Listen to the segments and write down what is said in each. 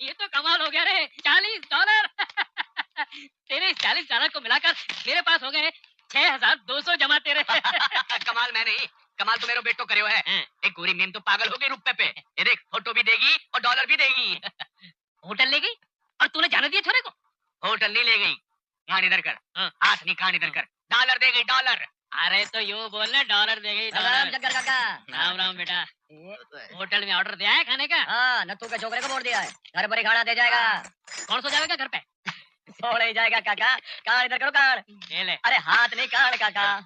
ये तो कमाल हो गया रे, $40। तेरे इस $40 को मिलाकर मेरे पास हो गए 6200 जमा तेरे। कमाल मैं नहीं, कमाल तो मेरे बेटो करे है। एक गोरी मेम तो पागल हो गई रुपए पे। ये देख फोटो भी देगी और डॉलर भी देगी। होटल ले गई और तूने जाने दिया छोरे को? होटल नहीं ले गई, कान इधर कर। हाथ नहीं, कान इधर कर। डॉलर दे गई, डॉलर। अरे तो यूं बोलना, डॉलर दे गई। राम जग्गर काका। राम राम बेटा। होटल में ऑर्डर दिया है खाने का? हाँ, नत्थू के छोकरे को बोल दिया है, घर पर ही खाना दे जाएगा। कौन सो जाएगा घर पे? सोने ही जाएगा काका। कान इधर करो, कान। ये ले। अरे हाथ नहीं, कान काका।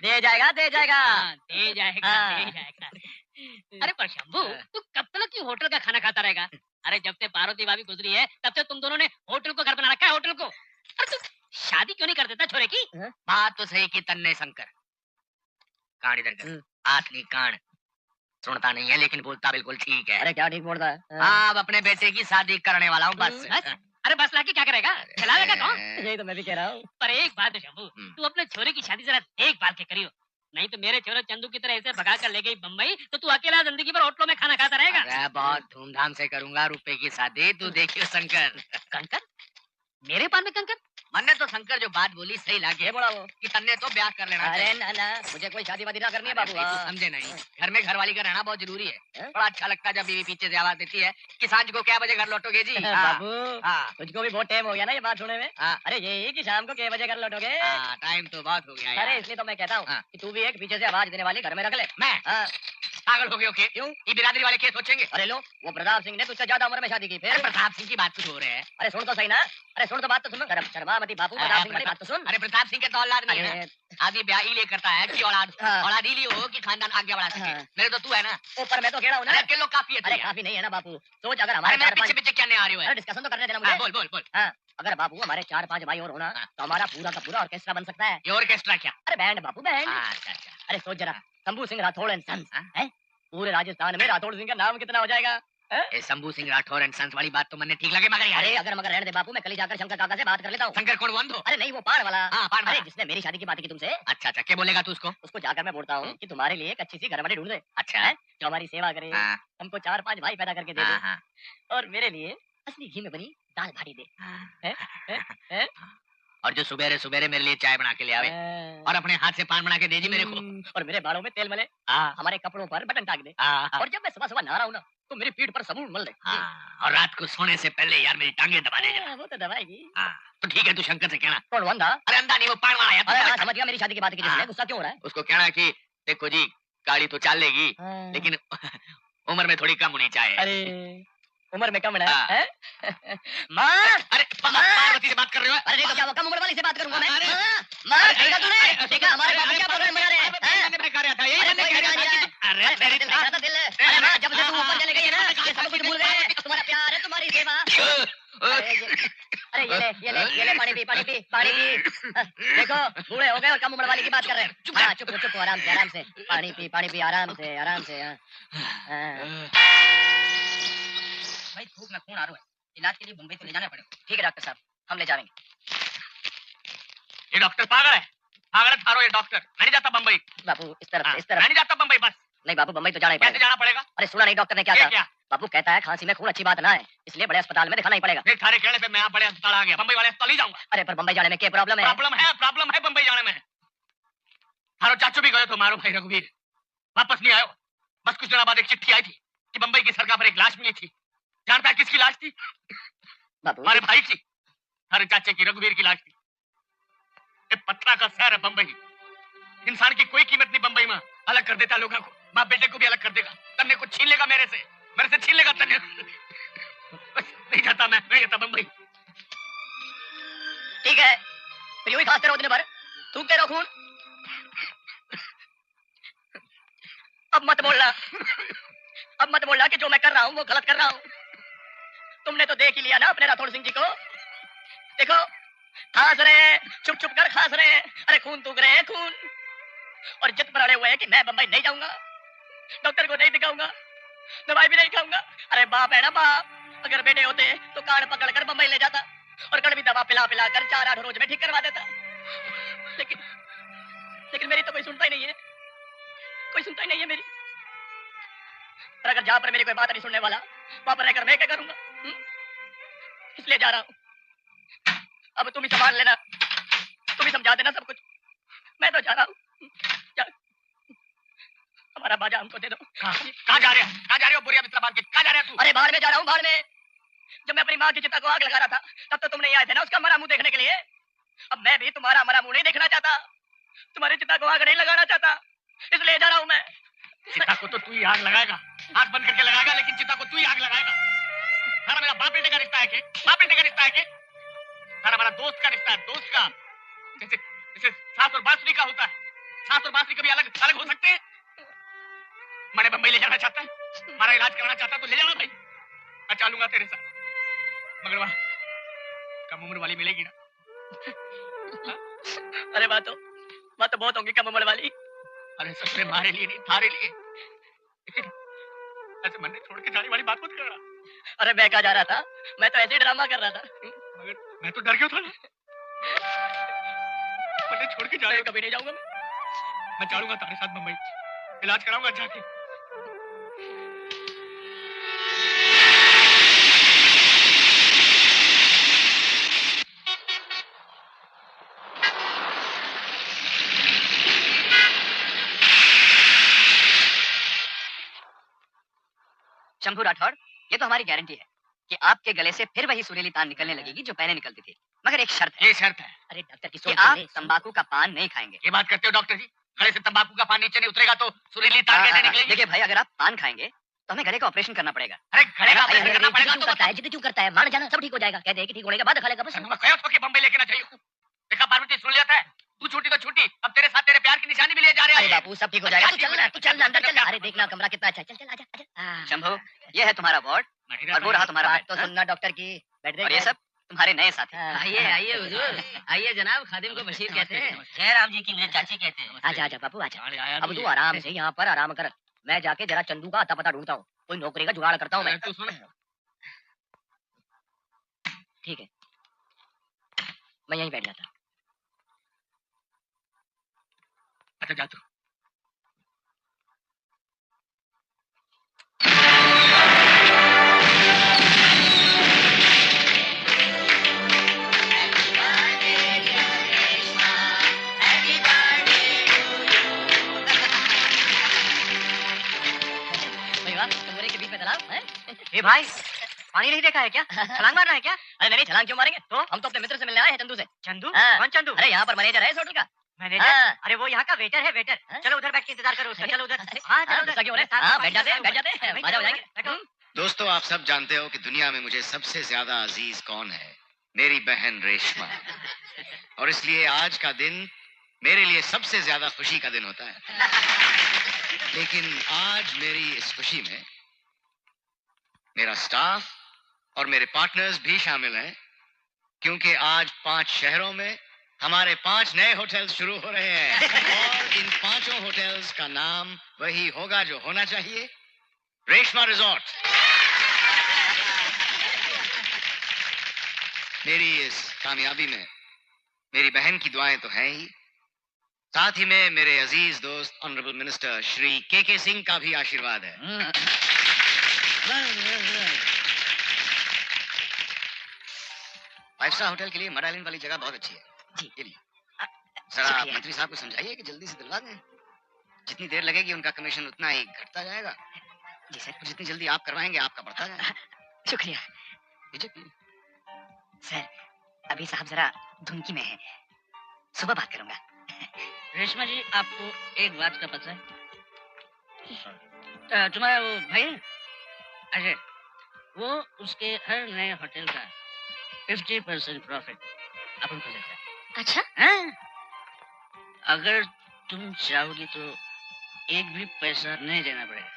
दे जाएगा, दे जाएगा। दे जाएगा, दे जाएगा। अरे पर शंभू, तू कब तक क्यों होटल का खाना खाता रहेगा? अरे जब से पार्वती भाभी गुजरी है तब से तुम दोनों ने होटल को घर बना रखा है, होटल को। अरे तू शादी क्यों नहीं कर देता छोरे की? बात तो सही की तन्ने शंकर। कान इधर कर। हाथ नहीं, कान। सुनता नहीं है लेकिन बोलता बिल्कुल ठीक है। अरे क्या ठीक बोलता है? हाँ, अब अपने बेटे की शादी करने वाला हूँ बस। अरे बस लाके क्या करेगा? खिलाएगा कौन? यही तो मैं भी कह रहा हूँ। पर एक बात है शंभू, तू अपने छोरे की शादी जरा देखभाल के करियो, नहीं तो मेरे छोरे चंदू की तरह ऐसे भगा कर ले गई बम्बई तो तू अकेला जिंदगी भर होटलों में खाना खाता रहेगा। अरे बहुत धूमधाम से करूंगा रुपए की शादी, तू देखियो शंकर। कंकर? मेरे पान में कंकर? मैंने तो शंकर जो बात बोली सही लागे बोला वो कि तन्ने तो ब्याह कर लेना। अरे ना ना, मुझे कोई शादी वादी ना करनी है बाबू। समझे नहीं, घर में घरवाली का रहना बहुत जरूरी है। बड़ा अच्छा लगता है जब बीवी पीछे से आवाज देती है कि सांझ को क्या बजे घर लौटोगे जी। बाबू तुझको भी बहुत टाइम हो गया ना ये बात सुने में। अरे यही कि शाम को क्या बजे घर लौटोगे? टाइम तो बहुत हो गया। अरे इसलिए तो मैं कहता हूँ कि तू भी एक पीछे से आवाज देने वाली घर में रख ले। मैं पागल हो गए? ओके, क्यों? ये बिरादरी वाले क्या सोचेंगे? अरे लो, वो प्रताप सिंह ने तुझसे ज्यादा उम्र में शादी की। फिर प्रताप सिंह की बात कुछ हो रहे है। अरे सुन तो सही ना। अरे सुन तो बात तो सुन। शर्मा मती बापू, प्रताप सिंह वाली बात तो सुन। अरे प्रताप सिंह के तो औलाद नहीं है। आदमी ब्याह ही ले करता है कि औलाद ही लिए हो कि खानदान आगे बढ़ा सके। मेरे तो तू है ना। ऊपर मैं तो कह रहा हूँ ना, किलो काफी है। अरे काफी नहीं है ना बापू। सोच अगर हमारे पीछे पीछे क्या नहीं आ रही हो? डिस्कशन तो करने देना मुझे। बोल बोल बोल। अगर बाबू हमारे 4-5 भाई और होना तो हमारा पूरा का पूरा ऑर्केस्ट्रा बन सकता है। ये ऑर्केस्ट्रा क्या? अरे बैंड बापू, बैंड। अरे सोच जरा, शंभू सिंह राठौड़ एंड सन्स है, पूरे राजस्थान में राठौड़ सिंह का नाम कितना हो जाएगा? शंभू सिंह राठौर एंड सन्स वाली बात तो मैंने ठीक लगे मगर अरे अगर मगर रहने दे बापू, मैं कल ही जाकर शंकर काका से बात कर लेता हूँ। शंकर कौन? बंद हो? अरे नहीं, वो पान वाला। पान वाला। अरे जिसने मेरी शादी की बात की तुमसे। अच्छा अच्छा, क्या बोलेगा तू उसको? उसको जाकर मैं बोलता हूँ कि तुम्हारे लिए एक अच्छी सी घरवाली ढूंढ दे। अच्छा है, जो हमारी सेवा करे, हमको 4-5 भाई पैदा करके दे दे, और मेरे लिए असली घी में बनी दाल भाटी दे। और जो सुबेरे सुबेरे मेरे लिए चाय बना के ले आवे और अपने हाथ से पान बना के दे जी मेरे को। और मेरे बालों में तेल मले, हमारे कपड़ों पर बटन टाक दे, और जब मैं सुबह सुबह नहा रहा हूँ ना तो मेरी पीठ पर सबून मल दे। और रात को सोने से पहले यार मेरी टांगे दबा दे। वो तो दबाएगी। तो ठीक है, तू शंकर से कहना। कौन? अंधा? अरे अंधा नहीं, वो पान वाला यार। समझ गया मेरी शादी की बात की जिसने। गुस्सा क्यों हो रहा है? उसको कहना कि देखो जी, गाड़ी तो चाल लेगी लेकिन उम्र में थोड़ी कम होनी चाहिए। अरे उम्र में कम है? माँ! अरे पार्वती से बात कर रहे हो? अरे नहीं तो क्या, वो कम उम्र वाली से बात करूंगा मैं? माँ देखा तूने? देखा हमारे बाबू क्या प्रोग्राम बना रहे हैं? मैंने कह रहा था यही। अरे मेरे दिल का दिल। अरे माँ, जब से तू ऊपर चले गई है ना, ये सब कुछ भूल गए। तुम्हारा प्यार है, तुम्हारी सेवा। अरे ये ले पानी पी। देखो बूढ़े हो गए और कम उम्र वाली की बात कर रहे हैं। चुप आराम से पानी पी आराम से। भाई धूप में खून आ रहा है, इलाज के लिए मुंबई तो ले जाना पड़ेगा। ठीक है डॉक्टर साहब, हम ले जाएंगे। ये डॉक्टर पागल है थारो। ये डॉक्टर नहीं जाता बम्बई। बाबू इस तरफ नहीं जाता बम्बई। बस नहीं बाबू, बम्बई तो जाना ही कैसे जाना पड़ेगा? अरे सुना नहीं डॉक्टर ने क्या कहा? बाबू कहता है खांसी में खून अच्छी बात ना है, इसलिए बड़े अस्पताल में दिखाना ही पड़ेगा। देख थारे कहने पे मैं बड़े अस्पताल आ गया, बम्बई वाले अस्पताल ही जाऊंगा। अरे पर बम्बई जाने में क्या प्रॉब्लम है? प्रॉब्लम है बम्बई जाने में। थारो चाचू भी गए तो मारो भाई रघुवीर, वापस नहीं आयो। बस कुछ दिनों बाद एक चिट्ठी आई थी कि बम्बई की सड़क पर एक लाश मिली थी। जानता है किसकी लाश थी? हमारे भाई की, हमारे चाचे की, रघुवीर की लाश थी। ये पत्थर का शहर है बम्बई। इंसान की कोई कीमत नहीं बम्बई में। अलग कर देता लोगों को, बाप बेटे को भी अलग कर देगा। तन्ने को छीन लेगा मेरे से छीन लेगा तन्ने। नहीं जाता मैं, नहीं जाता बम्बई। ठीक है, फिर यूं ही खाते रहो दिन भर, थूकते रहो खून। अब मत बोलना कि जो मैं कर रहा हूँ वो गलत कर रहा हूँ। तुमने तो देख ही लिया ना अपने राठौड़ सिंह जी को। देखो खांस रहे हैं, चुप कर खांस रहे हैं। अरे खून थूक रहे हैं, खून। और जिद पर अड़े हुए हैं कि मैं बम्बई नहीं जाऊंगा, डॉक्टर को नहीं दिखाऊंगा, दवाई भी नहीं खाऊंगा। अरे बाप है ना बाप, अगर बेटे होते तो कान पकड़ कर बम्बई ले जाता और कड़वी दवा पिला कर 4-8 रोज में ठीक करवा देता। लेकिन मेरी तो कोई सुनता ही नहीं है मेरी। पर अगर जहां पर मेरी कोई बात नहीं सुनने वाला, वहां पर रहकर मैं क्या करूंगा? इसलिए जा रहा हूँ। अब तुम ही संभाल लेना, तुम ही समझा देना सब कुछ। मैं तो जा रहा हूँ। हमारा बाजा हमको दे दो। कहाँ जा रहे हो? कहाँ जा रहे हो? बोरिया बिस्तर बांध के कहाँ जा रहे हो तू? अरे बाहर में जा रहा हूँ, बाहर में। जब मैं अपनी माँ की चिता को आग लगा रहा था तब तो तुम नहीं आए थे ना उसका मरा मुंह देखने के लिए। अब मैं भी तुम्हारा मरा मुंह नहीं देखना चाहता, तुम्हारी चिता को आग नहीं लगाना चाहता, इसलिए जा रहा हूँ मैं। चिता को तो तू ही आग लगाएगा, आग बंद करके लगाएगा, लेकिन चिता को तू ही आग लगाएगा। सारा मेरा बाप बेटे का रिश्ता है के? बाप बेटे का रिश्ता है के? सारा हमारा दोस्त का रिश्ता है, दोस्त का। जैसे जैसे सास और बांसुरी का होता है। सास और बांसुरी कभी अलग अलग हो सकते हैं? मैंने बंबई ले जाना चाहता है, हमारा इलाज कराना चाहता है तो ले जाना भाई, मैं चलूंगा तेरे साथ, मगर वहां कम उम्र वाली मिलेगी ना। अरे बात तो बहुत होंगी कम उम्र वाली। अरे ससुरे मारे लिए नहीं, थारे लिए। ऐसे मन छोड़ के जाने वाली बात मत कर रहा। अरे मैं कहा जा रहा था, मैं तो ऐसे ही ड्रामा कर रहा था। मगर मैं तो डर गया था ना, मन छोड़ के जाने कभी नहीं जाऊंगा मैं चलूंगा तेरे साथ मुंबई, इलाज कराऊंगा जाके। शंभू राठौड़, ये तो हमारी गारंटी है कि आपके गले से फिर वही सुरीली तान निकलने लगेगी जो पहले निकलती थी, मगर एक शर्त है। ये शर्त है? अरे डॉक्टर की आप तंबाकू का पान नहीं खाएंगे। ये बात करते हो डॉक्टर जी? गले से तंबाकू का पान नीचे नहीं उतरेगा तो सुरीली तान कैसे निकलेगी? देखिए भाई, अगर आप पान खाएंगे तो हमें गले का ऑपरेशन करना पड़ेगा। अरे गले का ऑपरेशन करना पड़ेगा तो करता है, जिद्द क्यों करता है? मान जाना सब ठीक हो जाएगा, कह दे कि ठीक होने के बाद खा लेगा बस। मैं कहो कि बम्बई लेके ना चाहिए। देखा पार्वती, सुन लिया था, तू छूटी तो छूटी, अब तेरे साथ तेरे प्यार की निशानी भी ले जा रहे हैं। अरे बापू सब ठीक हो जाएगा, तू चल ना, तू चल ना अंदर चल। अरे देखना कमरा कितना अच्छा है, चल चल आजा आजा। शंभू, ये है तुम्हारा वार्ड और वो रहा तुम्हारा बेड। तो सुनना डॉक्टर की, बैठ और ये सब तुम्हारे नए साथी। आइए आइए हुजूर, आइए जनाब, खादिम को बशीर कहते हैं, जयराम जी की मुझे चाची कहते हैं। आजा आजा बापू आजा। अब तू आराम से यहाँ पर आराम कर, मैं जाके जरा चंदू का अता पता ढूंढता हूँ, कोई नौकरी का जुगाड़ करता हूँ मैं। तू सुन, ठीक है, मैं यहीं बैठ जाता। अच्छा जा तू। ए भाई, पानी नहीं देखा है क्या? छलांग मारना है क्या? अरे नहीं, छलांग क्यों मारेंगे? तो हम तो अपने मित्र से मिलने आए हैं, चंदू से। चंदू? कौन चंदू? अरे यहाँ पर मैनेजर है इस होटल का। मैनेजर? अरे वो यहाँ का वेटर है, वेटर। चलो उधर बैठ के इंतजार करो उसका, चलो उधर। हाँ चलो उधर। क्यों? बैठ जाते हैं, मजा हो जाएंगे। दोस्तों, आप सब जानते हो कि दुनिया में मुझे सबसे ज्यादा अजीज कौन है? मेरी बहन रेशमा। और इसलिए आज का दिन मेरे लिए सबसे ज्यादा खुशी का दिन होता है। लेकिन आज मेरी इस खुशी में मेरा स्टाफ और मेरे पार्टनर्स भी शामिल हैं, क्योंकि आज 5 शहरों में हमारे 5 नए होटल्स शुरू हो रहे हैं। और इन 5 होटल्स का नाम वही होगा जो होना चाहिए, रेशमा रिजॉर्ट। मेरी इस कामयाबी में मेरी बहन की दुआएं तो हैं ही, साथ ही में मेरे अजीज दोस्त ऑनरेबल मिनिस्टर श्री के सिंह का भी आशीर्वाद है। 5 स्टार होटल के लिए मडालिन वाली जगह बहुत अच्छी है जी। ये लिए जरा मंत्री साहब को समझाइए कि जल्दी से दिलवा दें। जितनी देर लगेगी उनका कमीशन उतना ही घटता जाएगा। जी सर। जितनी जल्दी आप करवाएंगे आपका बढ़ता जाएगा। शुक्रिया सर। अभी साहब जरा धुन की में है, सुबह बात करूंगा। रेशमा जी, आपको एक बात का पता है? तुम्हारा वो भाई है अजय, वो उसके हर नए होटल का 50% प्रॉफिट अपन को देता है। अच्छा? हाँ? अगर तुम चाहोगी तो एक भी पैसा नहीं देना पड़ेगा।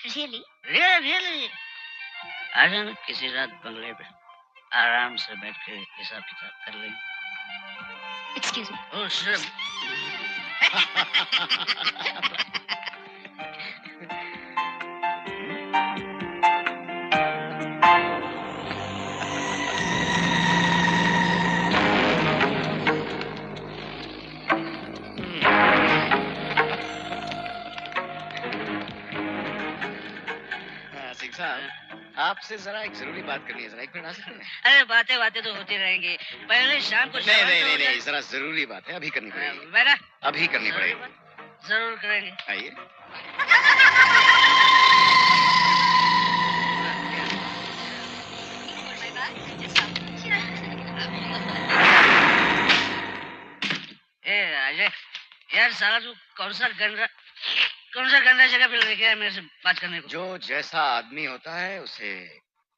रियली? रियली। आ जाना किसी रात बंगले पे, आराम से बैठ के हिसाब किताब कर लेंगे। Excuse me. Oh sure. Singh साहब, आप आपसे जरा एक जरूरी बात करनी है, जरा एक मिनट आ सकते हैं? अरे बातें बातें तो होती रहेंगी, पहले शाम को नहीं नहीं नहीं नहीं, जरा जरूरी बात है, अभी करनी पड़ेगी, बेटा अभी करनी पड़ेगी। जरूर करेंगे। आइए। ए अजय यार साला तू कौन सा गंदा जगह पे लेके आया मेरे से बात करने को? जो जैसा आदमी होता है उसे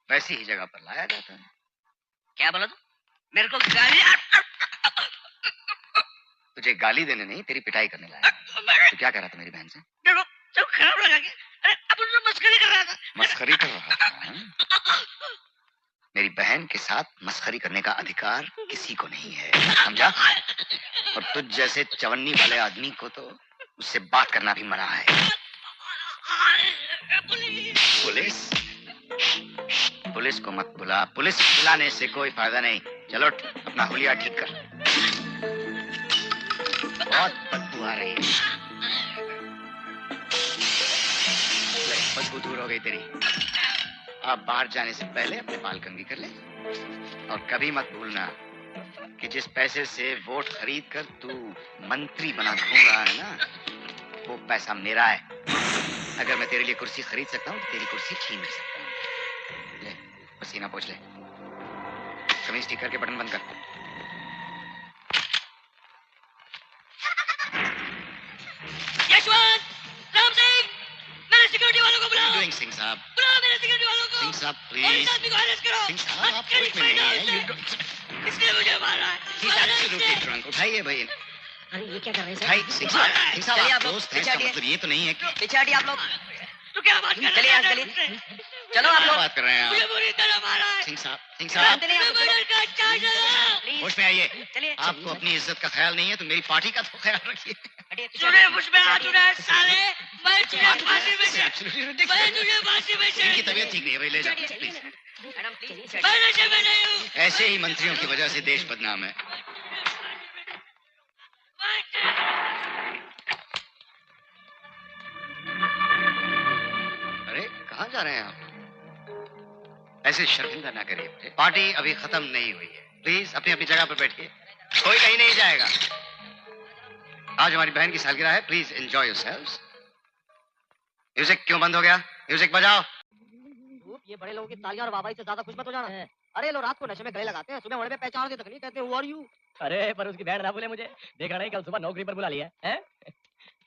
वैसी ही जगह पर लाया जाता है। क्या बोला तू? मेरे को गाली तुझे गाली देने नहीं, तेरी पिटाई करने लाया। तो क्या कह रहा था मेरी बहन से? देखो तो खराब लगा के अरे अब तो मस्करी कर रहा था। मस्खरी कर रहा था, हाँ? मेरी बहन के साथ मस्खरी करने का अधिकार किसी को नहीं है, समझा? और तुझ जैसे चवन्नी वाले आदमी को तो उससे बात करना भी मना है। पुलिस? पुलिस को मत बुला, पुलिस बुलाने से कोई फायदा नहीं। चलो अपना हुलिया ठीक कर। बहुत बदबू आ रही है। बदबू दूर हो गई तेरी। अब बाहर जाने से पहले अपने बाल कंघी कर ले। और कभी मत भूलना कि जिस पैसे से वोट खरीद कर तू मंत्री बना घूम रहा है ना, वो पैसा मेरा है। अगर मैं तेरे लिए कुर्सी खरीद सकता हूँ तो तेरी कुर्सी छीन भी सकता हूँ। ले पसीना पोंछ ले, कमीज ठीक करके बटन बंद कर। यशवंत, राम सिंह, मेरे सिक्योरिटी वालों को बुलाओ। डूइंग सिंह साहब, बुलाओ मेरे सिक्योरिटी वालों को। सिंह साहब और इस प्लीज। आदमी को अरेस्ट करो। सिंह साहब आप होश में नहीं है। इसने मुझे मारा है। He's absolutely drunk। उठाइए भाई, अरे ये क्या कर रहे हैं उठाइए। सिंह साहब आप दोस्त हैं, इसका मतलब ये तो नहीं है कि पीछे हटिए आप लोग। तो क्या बात कर रहे हैं? चलिए चलो आप क्या लोग। बात कर रहे हैं मुझे आप? बुरी तरह मारा है। सिंह साहब जानते नहीं आप लोग। होश में आइए। चलिए आपको अपनी इज्जत का ख्याल नहीं है तो मेरी पार्टी का तो ख्याल रखिए। सुने मुझ में हाथ उठाए साले। मैं तुझे फांसी में Absolutely मैं ridiculous। तुझे फांसी में इनकी तबीयत ठीक नहीं है भाई, ले जाओ प्लीज। मैडम प्लीज मैं नशे में नहीं हूँ। ऐसे ही मंत्रियों की वजह से देश बदनाम है। अरे कहाँ जा रहे हैं आप? ऐसे शर्मिंदा ना करिए, पार्टी अभी खत्म नहीं हुई है। प्लीज अपनी अपनी जगह पर बैठिए, कोई कहीं नहीं जाएगा। आज हमारी बहन की सालगिरह है, प्लीज एंजॉय योरसेल्व्स। म्यूजिक क्यों बंद हो गया? म्यूजिक बजाओ। ये बड़े लोगों की तालियां और वाहवाही से ज्यादा खुश मत हो जाना। अरे लोग रात को नशे में गले लगाते हैं, सुबह होने पे पहचान तक नहीं कहते हु आर यू। अरे पर उसकी बहन ना भूले मुझे, देखा नहीं कल सुबह नौकरी पर बुला लिया है?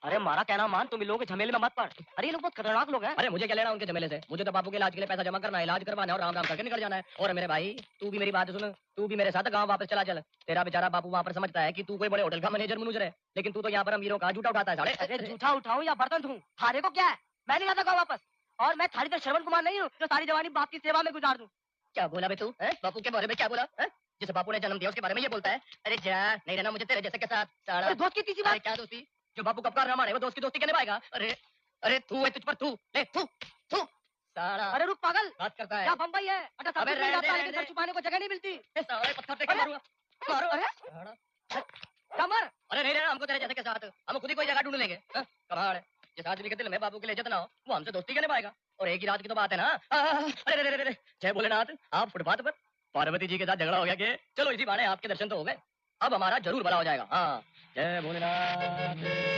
अरे मारा कहना मान, तुम इन लोगों के झमेले में मत पड़। अरे ये लोग बहुत खतरनाक लोग हैं। अरे मुझे क्या लेना उनके झमेले से? मुझे तो बापू के इलाज के लिए पैसा जमा करना है, इलाज करवाना है और राम राम करके निकल जाना है। और मेरे भाई तू भी मेरी बात सुन, तू भी मेरे साथ गाँव वापस चला चल। तेरा बेचारा बापू वहाँ पर समझता है कि तू कोई बड़े होटल का मैनेजर मुनुजर है, लेकिन तू तो यहाँ पर अमीरों का झूठा उठाता है साले। अरे झूठा उठाऊं या बर्तन धूं, थारे को क्या है? मैं नहीं आता गाँव वापस। और मैं थारी तरह श्रवण कुमार नहीं हूँ जो सारी जवानी बाप की सेवा में गुजार दूं। क्या बोला बे तू? बापू के बारे में क्या बोला? जिस बापू ने जन्म दिया उसके बारे में ये बोलता है? अरे जा, नहीं रहना मुझे तेरे जैसे के साथ साला। अरे दोस्त की तीसरी बात। क्या दोस्ती? जो बापू कब ना मारे वो दोस्त की दोस्ती कहने पाएगा? अरे अरे तू है, तुझ पर तू ले तू तू साला। अरे रुक पागल, बात करता है। क्या बम्बई है? अरे सब अबे कुछ मिल रहने दे, जाता है, रहने लेकिन सर दे। छुपाने को जगह नहीं मिलती। साले पत्थर टेक के मारूंगा, मारो। अरे कमर। अरे नहीं रहना हमको तेरे जैसे के साथ, हम खुद ही कोई जगह ढूंढ लेंगे। कमाल है, जिस आदमी के दिल में बापू के लिए इज्जत ना हो वो हमसे दोस्ती करने पाएगा। और एक ही रात की तो बात है ना। अरे रे रे रे, जय भोलेनाथ, आप फुटपाथ पर पार्वती जी के साथ झगड़ा हो गया कि? चलो इसी बहाने आपके दर्शन तो हो गए, अब हमारा जरूर भला हो जाएगा। हाँ जय भोलेनाथ।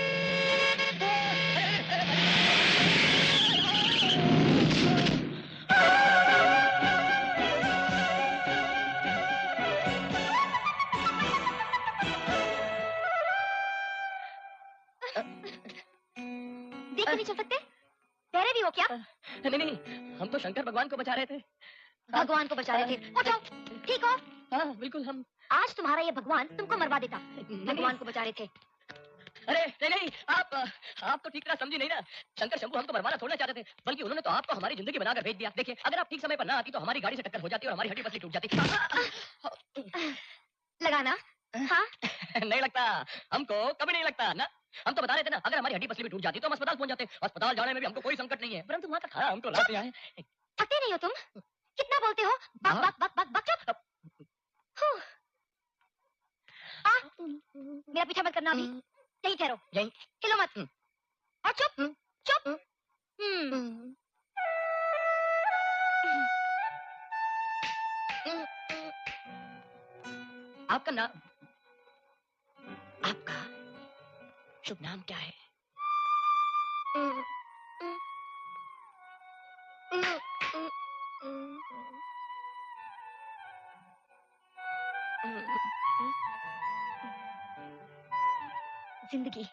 देख नहीं चल सकते? तेरे भी हो क्या? नहीं नहीं, हम तो शंकर भगवान को बचा रहे थे। भगवान को बचा रहे थे। उठो, ठीक हो? हाँ बिल्कुल। हम आज तुम्हारा ये भगवान तुमको मरवा देता। भगवान को बचा रहे थे। अरे नहीं नहीं, आप तो ठीक तरह समझी नहीं ना। शंकर शंभू हमको मरवाना थोड़ा चाहते थे, बल्कि उन्होंने तो आपको हमारी जिंदगी बनाकर भेज दिया। देखिए अगर आप ठीक समय पर ना आती तो हमारी गाड़ी से टक्कर हो जाती और हमारी हड्डी पसली टूट जाती। लगाना? हाँ? नहीं लगता, हमको कभी नहीं लगता ना। हम तो बता रहे थे ना, अगर हमारी हड्डी पसली भी टूट जाती तो हम अस्पताल पहुंच जाते। अस्पताल जाने में भी हमको कोई संकट नहीं है, परंतु वहाँ का खाना हमको लाते आए। पकते नहीं हो तुम? कितना बोलते हो? बक बक बक बक बक चुप। हूँ। मेरा पीछा मत करना अभी। यहीं ठहरो। यहीं। हिलो मत। और चुप चुप। आपका नाम, आपका शुभ नाम क्या है? जिंदगी।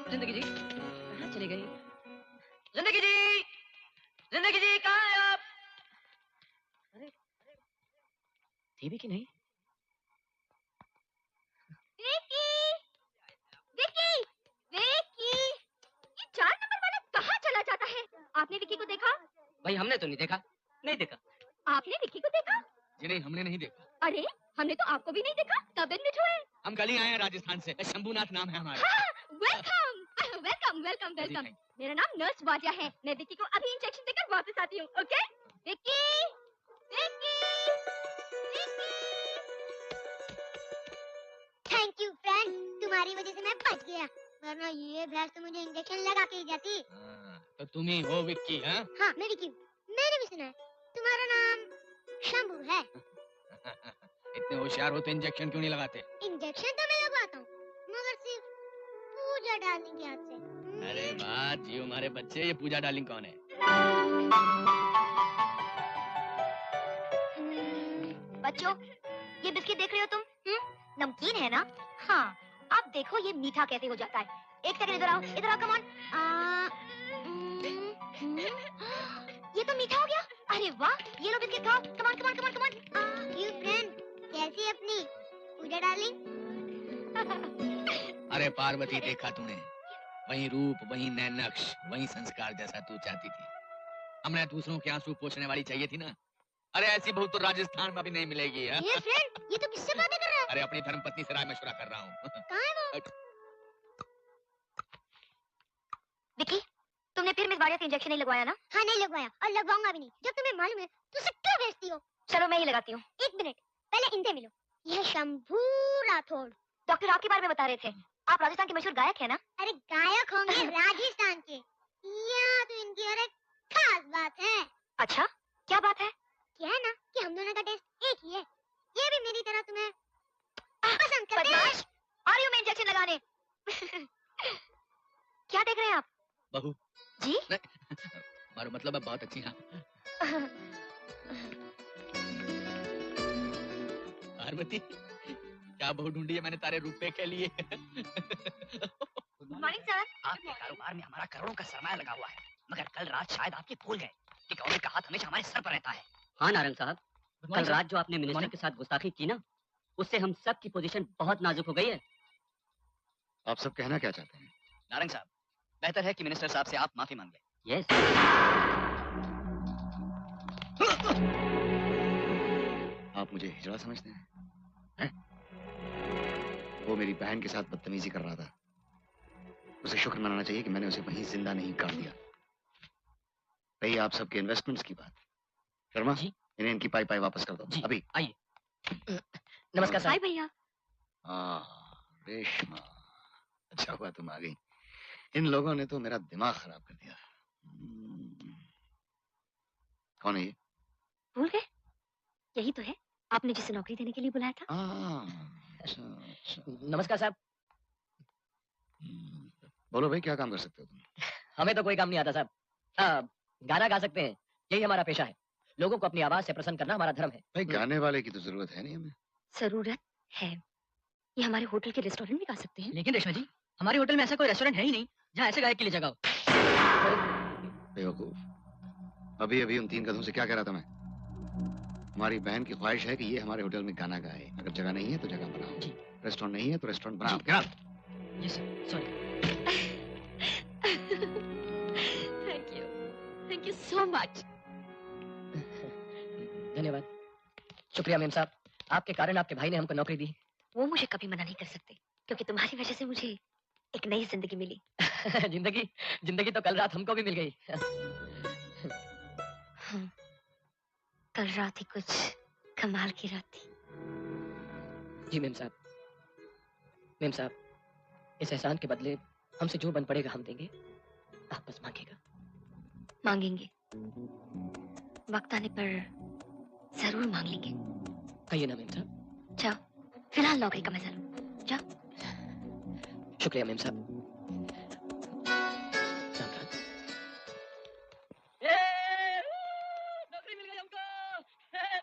जिंदगी जी कहाँ चली गई? जिंदगी जी, जिंदगी जी कहाँ है आप? अरे थी भी कि नहीं? विकी, विकी, विकी, ये 4 नंबर वाला कहाँ चला जाता है? आपने विकी को देखा? भाई हमने तो नहीं देखा। नहीं देखा। आपने विकी को देखा? जी नहीं, हमने नहीं देखा। अरे हमने तो आपको भी नहीं देखा। कब एडमिट हुए? हम कल ही आए हैं राजस्थान से। शंभूनाथ नाम है हमारा। Welcome welcome welcome welcome. मेरा नाम नर्स वाजिया है। मैं विक्की को अभी इंजेक्शन देकर वापस आती हूँ। Okay Vicky, Vicky, Vicky. Thank you friend, तुम्हारी वजह से मैं बच गया, वरना ये भैंस तो मुझे इंजेक्शन लगा के ही जाती। तो तुम ही हो विक्की? हाँ, हाँ मैं विक्की हूँ। मैंने भी सुना है तुम्हारा नाम शंभू है। इतने होशियार हो तो इंजेक्शन क्यों नहीं लगाते? इंजेक्शन तो मैं लगवाता हूँ, मगर सिर्फ पूजा डालने के हाथ से। अरे वाह जियो हमारे बच्चे। ये पूजा डार्लिंग कौन है? बच्चों, ये बिस्किट देख रहे हो तुम? नमकीन है ना? हाँ, अब देखो ये मीठा कैसे हो जाता है। एक सेकंड इधर आओ, इधर आओ, कम ऑन। ये तो मीठा हो गया। अरे वाह, ये लो बिस्किट खाओ। Come on, come on, come on, come on. You friend, कैसी है अपनी पूजा डार्लिंग? अरे पार्वती, देखा तूने? वही रूप, वही नैनक्श, वही संस्कार जैसा तू चाहती थी। हमने दूसरों के आंसू पोंछने वाली चाहिए थी ना। अरे ऐसी बहू तो राजस्थान में भी नहीं मिलेगी। है? ये फ्रेंड, ये तो किससे बातें कर रहा है? अरे अपनी धर्मपत्नी से राय मशवरा कर रहा हूँ। कहाँ है वो? विक्की, तुमने फिर मिस वाडिया से इंजेक्शन नहीं लगवाया ना? हाँ नहीं लगवाया और लगवाऊंगा भी नहीं। जब तुम्हें मालूम है तो उसे क्यों भेजती हो? चलो मैं ही लगाती हूँ। एक मिनट, पहले इनसे मिलो। यह शंभू राठौड़। डॉक्टर आपके बारे में बता रहे थे। आप राजस्थान के मशहूर गायक है ना? अरे गायक होंगे राजस्थान के। यहाँ तो इनकी और एक खास बात है। अच्छा, क्या बात है? क्या है ना कि हम दोनों का टेस्ट एक ही है। ये भी मेरी तरह तुम्हें पसंद करते हैं। बदमाश, आ रही हूँ मैं इंजेक्शन लगाने। क्या देख रहे हैं आप? बहू जी? हमारा मतलब है बहुत अच्छी। हाँ पार्वती, क्या बहू ढूंढी है मैंने तारे रुपए के लिए? Good morning sir. आपके कारोबार में हमारा करोड़ों का सरमाया लगा हुआ है, मगर कल रात शायद आपके भूल गए कि गवर्नमेंट का हाथ हमेशा हमारे सर पर रहता है। हाँ नारंग साहब, कल रात जो आपने मिनिस्टर के साथ गुस्ताखी की ना, उससे हम सब की पोजीशन बहुत नाजुक हो गई है। आप सब कहना क्या चाहते हैं? नारंग साहब, बेहतर है कि मिनिस्टर साहब से आप माफी मांग लें। यस। आप मुझे हिजड़ा समझते हैं? वो मेरी बहन के साथ बदतमीजी कर रहा था। उसे शुक्र मनाना चाहिए कि मैंने उसे वहीं जिंदा नहीं काट दिया। रही आप सबके इन्वेस्टमेंट्स की बात, शर्मा जी? इन्हें इनकी पाई वापस कर दो। जी, अभी आइए। नमस्कार हाय सर। भैया। रेशमा, अच्छा हुआ तुम आ गई। इन लोगों ने तो मेरा दिमाग खराब कर दिया। कौन है ये? भूल गए? यही तो है, आपने जिसे नौकरी देने के लिए बुलाया था। अच्छा, अच्छा। नमस्कार साहब। बोलो भाई, क्या काम कर सकते हो तुम? हमें तो कोई काम नहीं आता साहब। गाना गा सकते हैं, यही हमारा पेशा है। लोगों को अपनी आवाज से प्रसन्न करना हमारा धर्म है। भाई गाने वाले की तो जरूरत है नहीं हमें। जरूरत है, ये हमारे होटल के रेस्टोरेंट में गा सकते हैं। लेकिन रेशमा जी, हमारे होटल में ऐसा कोई रेस्टोरेंट है ही नहीं जहाँ ऐसे गायक के लिए जगह हो। बेवकूफ, अभी अभी उन 3 गधों से क्या कह रहा था मैं? हमारी बहन की ख्वाहिश है कि ये हमारे होटल में गाना गाए। अगर जगह नहीं है तो जगह बनाओ। जी। रेस्टोरेंट नहीं है तो रेस्टोरेंट बनाओ। जी। क्या? Yes sir, sorry. Thank you so much. धन्यवाद, शुक्रिया मेम साहब। आपके कारण आपके भाई ने हमको नौकरी दी। वो मुझे कभी मना नहीं कर सकते, क्योंकि तुम्हारी वजह से मुझे एक नई जिंदगी मिली। जिंदगी जिंदगी तो कल रात हमको भी मिल गई। कल रात ही कुछ कमाल की रात थी। जी मेम साहब। मेम साहब, इस एहसान के बदले हमसे जो बन पड़ेगा हम देंगे। आप बस मांगिएगा। मांगेंगे, वक्त आने पर जरूर मांग लेंगे। कहिए ना मेम साहब। जाओ, फिलहाल नौकरी का मजा लो। जाओ। शुक्रिया मेम साहब। राम राम। नौकरी मिल गई हमको,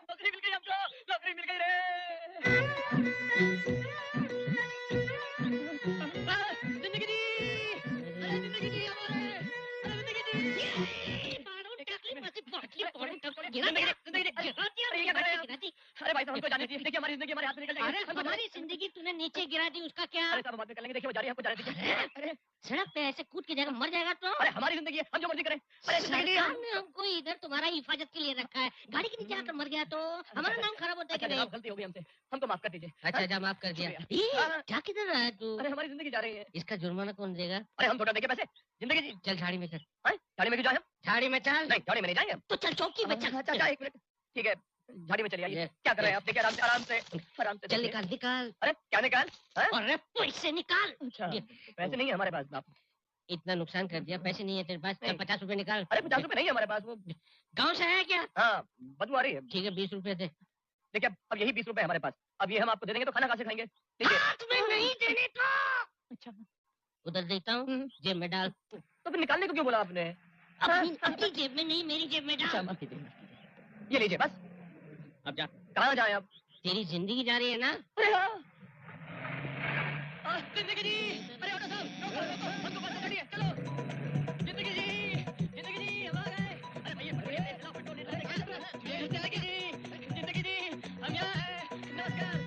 नौकरी मिल गई हमको, नौकरी मिल गई रे। जिंदगी जी, अरे जिंदगी जी हमारे, अरे जिंदगी जी। अरे भाई साहब हमको जाने दीजिए, देखिए हमारी जिंदगी हमारे हाथ में निकल जाएगी। अरे हमारी जिंदगी तूने नीचे गिरा दी, उसका क्या? अरे साहब हम बाद में कर लेंगे, देखिए वो जा रही है, हमको जाने दीजिए। अरे सड़क पे ऐसे कूद के जाएगा, मर जाएगा तो? अरे हमारी जिंदगी है, हम जो मर्जी करें। अरे जिंदगी सरकार ने हमको इधर तुम्हारा हिफाजत के लिए रखा है, गाड़ी के नीचे आकर मर गया तो हमारा नाम खराब होता है कि नहीं? गलती हो गई हमसे, हमको माफ कर दीजिए। अच्छा माफ कर दिया। हाँ। क्या किधर रहा है तू? अरे हमारी जिंदगी जा रही है। इसका जुर्माना कौन देगा? अरे हम थोड़ा देंगे पैसे। जिंदगी जी चल झाड़ी में चल। गाड़ी में क्यों जाए हम? झाड़ी में चल। नहीं गाड़ी में नहीं जाएंगे हम। तो चल चौकी में चल। अच्छा एक मिनट, ठीक है झाड़ी में चलिए आइए। क्या कर रहे हैं आप? देखिए आराम से आराम से आराम से चल निकाल निकाल। अरे क्या निकाल? अरे पैसे निकाल। अच्छा पैसे नहीं है हमारे पास बाप। इतना नुकसान कर दिया, पैसे नहीं है तेरे पास? चल 50 रुपए निकाल। अरे 50 रुपए नहीं है हमारे पास। वो गाँव से है क्या? हाँ बदबू आ रही है। ठीक है 20 रुपए दे। देखिए अब यही 20 रुपए हमारे पास, अब ये हम आपको दे देंगे तो खाना कहाँ से खाएंगे? तुम्हें नहीं देने तो अच्छा उधर देता हूँ, जेब में डाल। तो फिर निकालने को क्यों बोला आपने? अपनी जेब में नहीं, मेरी जेब में डाल। माफ कीजिए, ये लीजिए बस। अब जा, कहाँ जाए अब? तेरी जिंदगी जा रही है ना? अरे हाँ जिंदगी जी, अरे ऑटो साहब रोको रोको, हमको बस चढ़िए, चलो। जिंदगी जी हम आ गए। अरे भैया चलो पेट्रोल ले लो। जिंदगी जी हम यहाँ हैं, नमस्कार।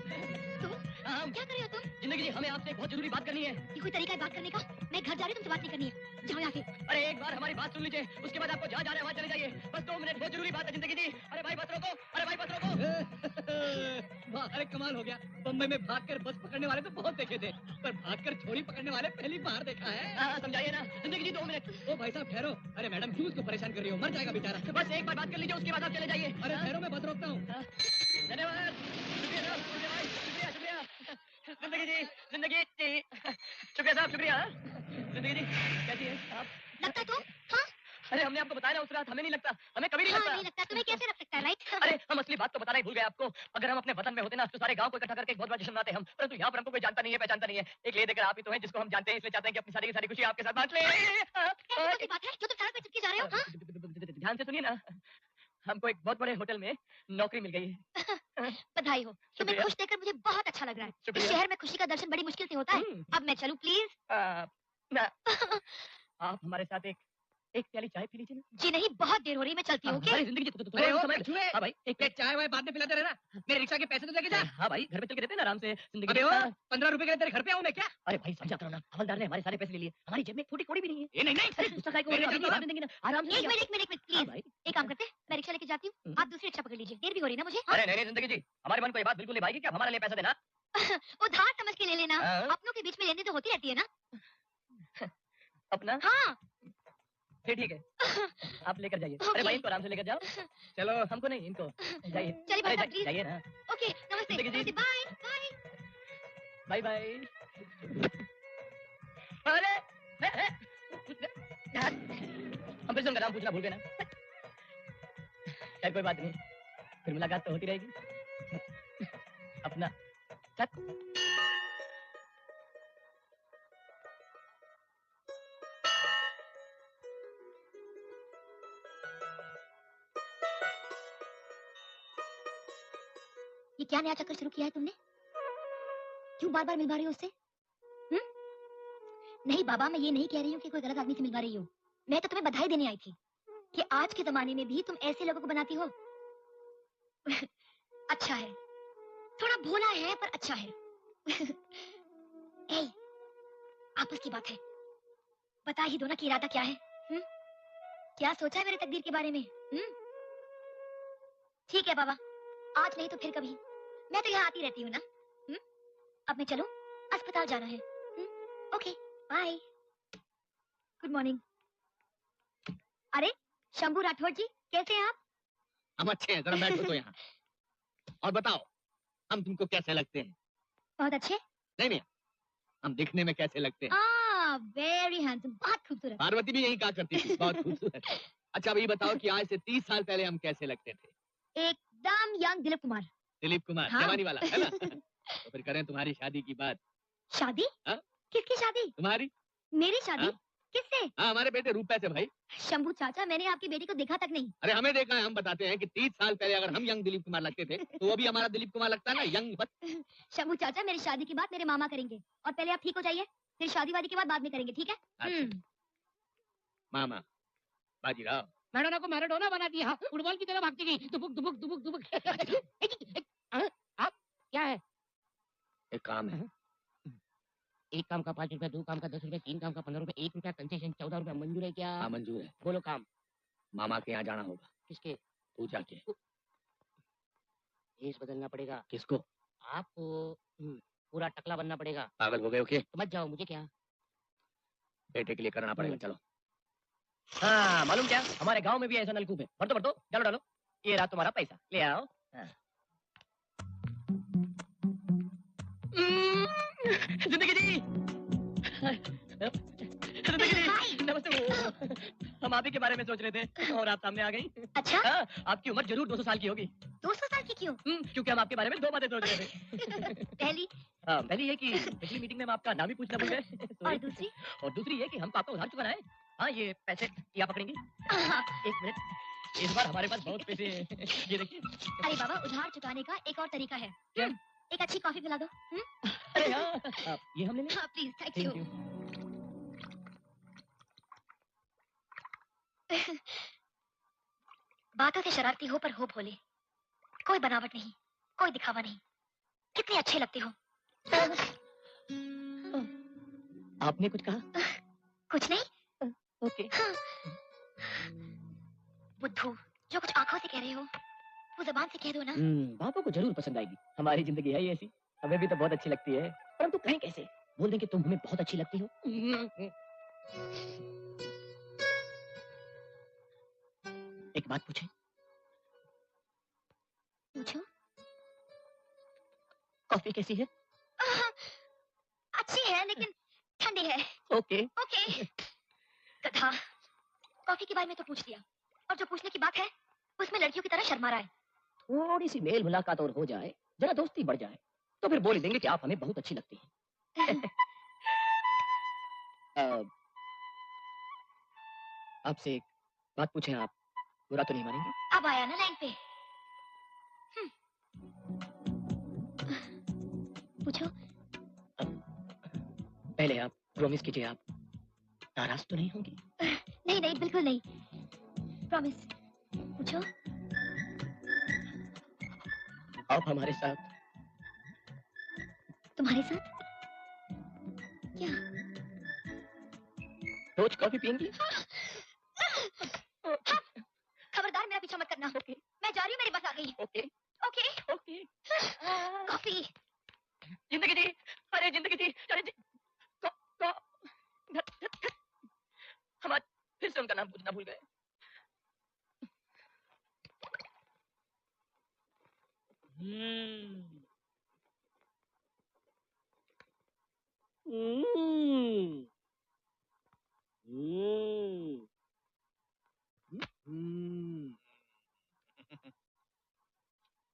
क्या कर रहे हो तुम? जिंदगी जी हमें आपसे एक बहुत जरूरी बात करनी है। ये कोई तरीका है बात करने का? मैं घर जा रही हूँ, तुमसे बात नहीं करनी है। जाओ यहाँ से। अरे एक बार हमारी बात सुन लीजिए, उसके बाद आपको जहाँ जा रहे हैं वहाँ चले जाइए। बस 2 मिनट, बहुत जरूरी बात है जिंदगी जी। अरे भाई बस रोको, अरे भाई बस रोको। वाह अरे कमाल हो गया। बम्बई में भागकर बस पकड़ने वाले तो बहुत देखे थे, पर भागकर छोरी पकड़ने वाले पहली बार देखा है। हाँ समझाइए ना जिंदगी जी। 2 मिनट। ओ भाई साहब ठहरो। अरे मैडम क्यों उसको परेशान कर रही हो? मर जाएगा बेचारा। बस एक बार बात कर लीजिए, उसके बाद आप चले जाइए। अरे ठहरो मैं बस रोकता हूँ। धन्यवाद, शुक्रिया भाई, शुक्रिया शुक्रिया। जिंदगी जी, जिंदगी जी, शुक्रिया साहब शुक्रिया। जिंदगी जी कैसी है आप? लगता तो? हाँ अरे हमने आपको बताया ना उस रात, हमें नहीं लगता, हमें कभी नहीं हाँ, लगता। नहीं लगता। तुम्हें कैसे लग सकता है? राइट। अरे हम असली बात तो बताना ही भूल गए आपको। अगर हम अपने वतन में होते ना तो सारे गांव को इकट्ठा करके एक बहुत बड़ा जश्न मनाते हम, परंतु यहाँ पर हमको कोई जानता नहीं है, पहचानता नहीं है। एक ले देकर आप ही तो हैं जिसको हम जानते हैं, इसलिए चाहते हैं कि अपनी सारी की सारी खुशी आपके साथ बांट ले। कौन सी बात है जो तुम सड़क पे चिपके जा रहे हो? हाँ? ध्यान से सुनिए ना, हमको एक बहुत बड़े होटल में नौकरी मिल गई है। बधाई हो। तुम्हें खुश देखकर मुझे बहुत अच्छा लग रहा है। इस शहर में खुशी का दर्शन बड़ी मुश्किल से होता है। अब मैं चलूं प्लीज? आप हमारे साथ एक प्याली चाय पी लीजिए ना। जी नहीं, बहुत देर हो रही है, मैं चलती हूँ। हमारी जिंदगी हाँ भाई एक प्लेट चाय वाय बाद में पिलाते रहना। मेरे रिक्शा के पैसे तो लेके जा। हाँ भाई घर पे चल के देते ना आराम से। जिंदगी 15 रुपए के तेरे घर पे आऊँ मैं क्या? अरे भाई समझाता हूँ ना, हवलदार ने हमारे सारे पैसे ले लिए, हमारी जेब में फूटी कोड़ी भी नहीं है। ये नहीं अरे गुस्सा खाए को बाद में देंगे ना, आराम से। एक मिनट प्लीज। एक काम करते हैं, मैं रिक्शा लेके जाती हूँ, आप दूसरी रिक्शा पकड़ लीजिए। देर भी हो रही है ना मुझे। अरे नहीं जिंदगी जी, हमारे मन को ये बात बिल्कुल नहीं भाई कि आप हमारे लिए पैसा देना। उधार समझ के ले लेना, अपनों के बीच में लेने तो होती रहती है ना। अपना? हाँ फिर ठीक है, आप लेकर जाइए। अरे भाई इनको आराम से लेकर जाओ। चलो हमको नहीं, इनको जाइए। चलिए भाई साहब प्लीज। जाइए ना। ओके नमस्ते, बाय बाय बाय बाय। अरे हम फिर से उनका नाम पूछना भूल गए ना। खैर कोई बात नहीं, फिर मुलाकात तो होती रहेगी। अपना ये क्या नया चक्कर शुरू किया है तुमने? क्यों बार बार मिलवा रही हो उससे? नहीं बाबा, मैं ये नहीं कह रही हूँ कि कोई गलत आदमी से मिलवा रही हो। मैं तो तुम्हें बधाई देने आई थी कि आज के जमाने में भी तुम ऐसे लोगों को बनाती हो। अच्छा है, थोड़ा भोला है पर अच्छा है। ए, आपस की बात है, बता ही दो ना कि इरादा क्या है। क्या सोचा है मेरे तकदीर के बारे में? ठीक है बाबा, आज नहीं तो फिर कभी। मैं तो यहाँ आती रहती हूँ ना। अब मैं चलूं? अस्पताल जाना है। Okay bye, good morning. अरे शंभू राठौर जी, कैसे हैं आप? हम अच्छे हैं, जरा बैठो तो यहाँ। और बताओ, हम तुमको कैसे लगते हैं? बहुत अच्छे। नहीं, हम दिखने में कैसे लगते हैं? वेरी हैंडसम, बहुत खूबसूरत। पार्वती भी यही कहा करती थी, बहुत खूबसूरत। अच्छा अब ये बताओ कि आज से 30 साल पहले हम कैसे लगते थे? एकदम यंग दिलीप कुमार। दिलीप कुमार, हाँ। जवानी वाला, है ना? तो फिर करें तुम्हारी शादी की बात। शादी? हाँ? किसकी शादी? तुम्हारी? मेरी शादी? हाँ? किससे? हाँ, हमारे बेटे रूपे से भाई। शंभू चाचा, मैंने आपकी बेटी को देखा तक नहीं। अरे हमें देखा है, हम बताते हैं कि 30 साल पहले अगर हम यंग दिलीप कुमार लगते थे तो वो भी हमारा दिलीप कुमार लगता है ना, यंग बस। शंभू चाचा, मेरी शादी की बात मेरे मामा करेंगे और पहले आप ठीक हो जाइए, फिर शादी वादी की बात बाद में करेंगे, ठीक है? अच्छा। मामा बाजीराव मैडोना को मैराडोना बना दिया, फुटबॉल की तरह भागती गई, दुबुक दुबुक दुबुक दुबुक। आप क्या है? एक काम है। एक काम का 5 रुपए, 2 काम का 10 रुपए, 3 काम का 15 रुपए, 1 रुपया कंसेशन, 14 रुपए मंजूर है क्या? हाँ मंजूर है। बोलो काम। मामा के यहाँ जाना होगा। किसके? पूजा के। भेष बदलना पड़ेगा किसको? आपको। पूरा टकला बनना पड़ेगा। पागल हो गए हो क्या? तो मत जाओ, मुझे क्या? बेटे के लिए करना पड़ेगा, चलो। हाँ मालूम क्या, हमारे गांव में भी ऐसा नलकूप है। भर दो, डालो डालो। ये रहा तुम्हारा पैसा, ले आओ। हाँ। जिंदगी जी, जिंदगी जी, नमस्ते। हम आप ही के बारे में सोच रहे थे और आप सामने आ गई। अच्छा? हाँ, आपकी उम्र जरूर 200 साल की होगी। 200 साल की क्यों? क्योंकि हम आपके बारे में 2 बातें सोच रहे थे। पहली पहली ये कि पिछली मीटिंग में हम आपका नाम ही पूछना भूल गए। और दूसरी? और दूसरी ये कि हम आपका उधार चुकाना है। हाँ, ये पैसे या पकड़ेंगे? एक मिनट, इस बार हमारे पास बहुत पैसे हैं। ये देखिए। अरे बाबा, उधार चुकाने का एक और तरीका है। क्या? एक अच्छी कॉफी पिला दो। अरे हाँ, ये हम ले लें? हाँ प्लीज, थैंक Thank यू। बातों से शरारती हो पर हो भोले, कोई बनावट नहीं, कोई दिखावा नहीं, कितने अच्छे लगते हो। आपने कुछ कहा? कुछ नहीं। ओके। बुद्धू, जो कुछ आंखों से कह रहे हो वो जबान से कह दो ना। बापों को जरूर पसंद आएगी। हमारी जिंदगी है ही ऐसी, हमें भी तो बहुत अच्छी लगती है, परंतु कहें कैसे? बोल दें कि तुम हमें बहुत अच्छी लगती हो। एक बात पूछे? पूछो। कॉफी कैसी है? अच्छी है लेकिन ठंडी है। ओके। ओके। गधा, कॉफी के बारे में तो पूछ लिया और जो पूछने की बात है उसमें लड़कियों की तरह शर्मा रहा है। थोड़ी सी मेल मुलाकात और हो जाए, जरा दोस्ती बढ़ जाए, तो फिर बोल ही देंगे कि आप हमें बहुत अच्छी लगती हैं। आपसे एक बात पूछें, आप बुरा तो नहीं मानेंगे? अब आया ना लाइन पे। पूछो। पहले आप प्रॉमिस कीजिए, आप नाराज तो नहीं होंगी? नहीं नहीं, बिल्कुल नहीं। प्रॉमिस। पूछो। आप हमारे साथ। तुम्हारे साथ? क्या? रोज कॉफी पियेंगी? खबरदार मेरा पीछा मत करना। ओके। मैं जा रही हूँ, मेरी बस आ गई। ओके। ओके। ओके। कॉफी। जिंदगी जी, अरे जिंदगी जी, अरे जी, हम आज फिर से उनका नाम पूछना भूल गए।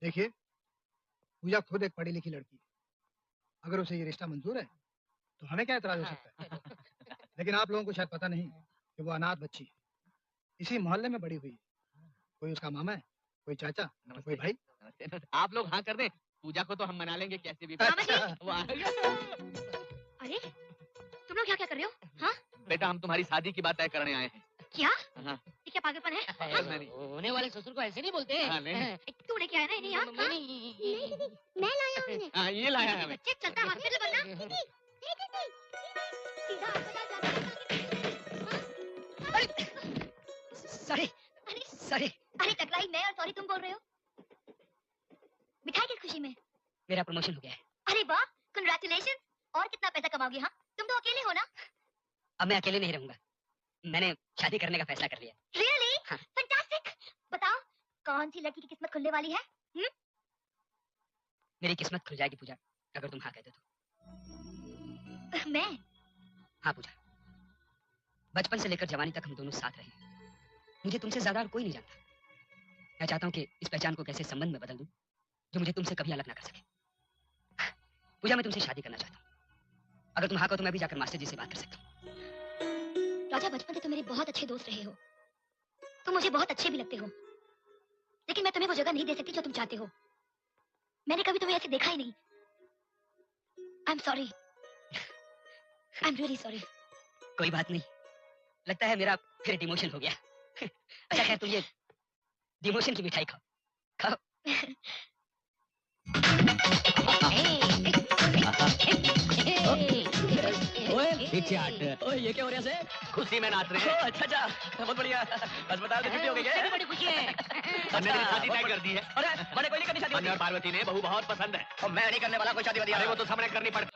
देखिए, पूजा खुद एक पढ़ी लिखी लड़की है। अगर उसे ये रिश्ता मंजूर है तो हमें क्या एतराज हो सकता है। लेकिन आप लोगों को शायद पता नहीं कि वो अनाथ बच्ची है, इसी मोहल्ले में बड़ी हुई है। कोई उसका मामा है, कोई चाचा, कोई भाई। आप लोग हाँ कर दें, पूजा को तो हम मना लेंगे कैसे भी। वो आ गया। अरे तुम लोग क्या क्या कर रहे हो? हाँ? बेटा हम तुम्हारी शादी की बात तय करने आए हैं। क्या? हाँ। ये क्या पागलपन है? होने वाले ससुर को ऐसे नहीं बोलते। हाँ, नहीं। तू लेके आया ना इन्हें यहाँ? हाँ? मैं लाया हूँ इन्हें। हाँ ये लाया है हमें। बच्चे चलता हॉस्पिटल बनना। सीधा अस्पताल सॉरी, सॉरी। अरे टकलाई मैं और सॉरी तुम बोल रहे हो। मिठाई किस खुशी में? मेरा प्रमोशन हो गया है। अरे वाह, कंग्रेचुलेशन। और कितना पैसा कमाओगे? हाँ, तुम तो अकेले हो ना? अब मैं अकेले नहीं रहूंगा, मैंने शादी करने का फैसला कर लिया। रियली? हाँ। फैंटास्टिक। बताओ कौन सी लड़की की किस्मत खुलने वाली है? मेरी किस्मत खुल जाएगी पूजा, अगर तुम हाँ कहते तो। मैं? हाँ पूजा, बचपन से लेकर जवानी तक हम दोनों साथ रहे, मुझे तुमसे ज्यादा और कोई नहीं जानता। मैं चाहता हूँ कि इस पहचान को कैसे संबंध में बदल दूं जो मुझे तुमसे कभी अलग ना कर सके। पूजा, मैं तुमसे शादी करना चाहता हूँ। अगर तुम हाँ कहो तो मैं भी जाकर मास्टर जी से बात कर सकता हूँ। राजा, बचपन से तुम मेरे बहुत अच्छे दोस्त रहे हो, तुम मुझे बहुत अच्छे भी लगते हो, लेकिन मैं तुम्हें वो जगह नहीं दे सकती जो तुम चाहते हो। मैंने कभी तुम्हें ऐसे देखा ही नहीं। आई am sorry, I am really sorry. कोई बात नहीं, लगता है मेरा फिर डिमोशन हो गया। अच्छा खैर, तुम ये डिमोशन की मिठाई खाओ, खाओ। ओए ये क्या हो रहा है? खुशी में नाच रहे हैं। अच्छा अच्छा, बहुत बढ़िया। अस्पताल से छुट्टी हो गई है? बड़ी खुशी है। हमने तेरी शादी तय कर दी है। अरे मैंने कोई नहीं करनी शादी। हमने और पार्वती ने बहू बहुत पसंद है। और मैं नहीं करने वाला कोई शादी वादी। अरे वो तो सामने करनी पड़ती।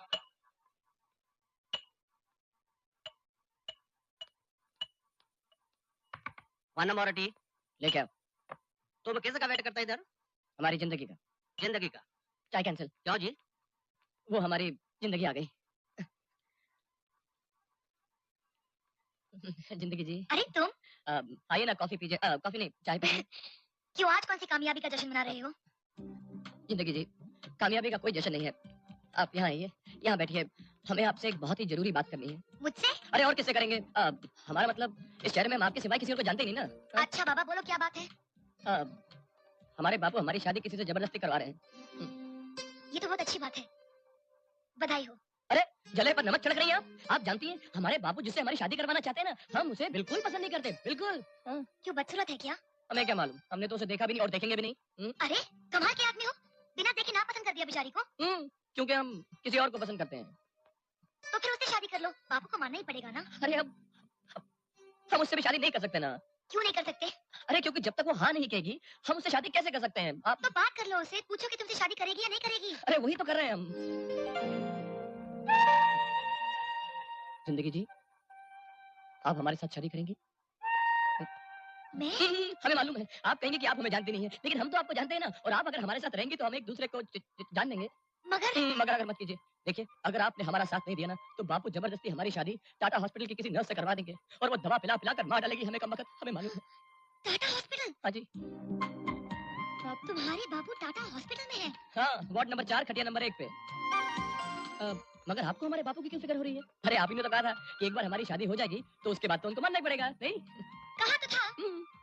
वन नंबर टी लेके आओ। तो मैं किसका वेट करता है इधर? हमारी जिंदगी का। जिंदगी का? चाय कैंसिल। क्यों जी? वो हमारी जिंदगी आ गई। जिंदगी जी। अरे तुम आइए ना, कॉफी पीजिए। कॉफी नहीं, चाय पीजिए। क्यों, आज कौन सी कामयाबी का जश्न मना रहे हो? जिंदगी जी, कामयाबी का कोई जश्न नहीं है। आप यहाँ आइए, यहाँ बैठिए। हमें आपसे एक बहुत ही जरूरी बात करनी है। मुझसे? अरे और किससे करेंगे? हमारा मतलब इस शहर में हम आपके सिवाय किसी और को जानते ही नहीं ना। अच्छा बाबा, बोलो क्या बात है? हमारे बापू हमारी शादी किसी से जबरदस्ती करवा रहे हैं। ये तो बहुत अच्छी बात है, बधाई हो। अरे जले पर नमक छिड़क रही हैं आप। आप जानती हैं हमारे बापू जिससे हमारी शादी करवाना चाहते हैं ना, हम उसे बिल्कुल पसंद नहीं करते, बिल्कुल। क्यों, बदसूरत है क्या? हमें क्या मालूम, हमने तो उसे देखा भी नहीं और देखेंगे भी नहीं। अरे कमाल के आदमी हो, बिना देखे ना पसंद कर दिया बेचारी को। क्योंकि हम किसी और को पसंद करते हैं। तो फिर उससे शादी कर लो, बापू को मानना ही पड़ेगा ना। अरे अब हम उससे भी शादी नहीं कर सकते ना। क्यों नहीं कर सकते? अरे क्योंकि जब तक वो हाँ नहीं कहेगी हम उससे शादी कैसे कर सकते हैं? आप तो बात कर लो उससे, पूछो कि तुमसे शादी करेगी या नहीं करेगी। अरे वही तो कर रहे हैं हम। जिंदगी जी, आप हमारे साथ शादी करेंगी? मैं? हमें मालूम है आप कहेंगे कि आप हमें जानती नहीं है, लेकिन हम तो आपको जानते हैं ना। और आप अगर हमारे साथ रहेंगी तो हम एक दूसरे को जान लेंगे। मगर अगर मत कीजिए। देखिए, अगर आपने हमारा साथ नहीं दिया ना तो बापू जबरदस्ती हमारी शादी टाटा हॉस्पिटल की किसी नर्स से करवा देंगे और वो दवा पिला पिला कर मार डालेगी हमें। कम वक्त हमें मालूम है। टाटा हॉस्पिटल? हाँ जी। तुम्हारे बाबू टाटा हॉस्पिटल में है? हाँ, वार्ड नंबर 4 खटिया नंबर 1 पे। मगर आपको हमारे बापू की क्यों फिक्र हो रही है? अरे आप ही ने तो कहा था कि एक बार हमारी शादी हो जाएगी तो उसके बाद तो उनको मानना ही पड़ेगा, नहीं? कहा तो था।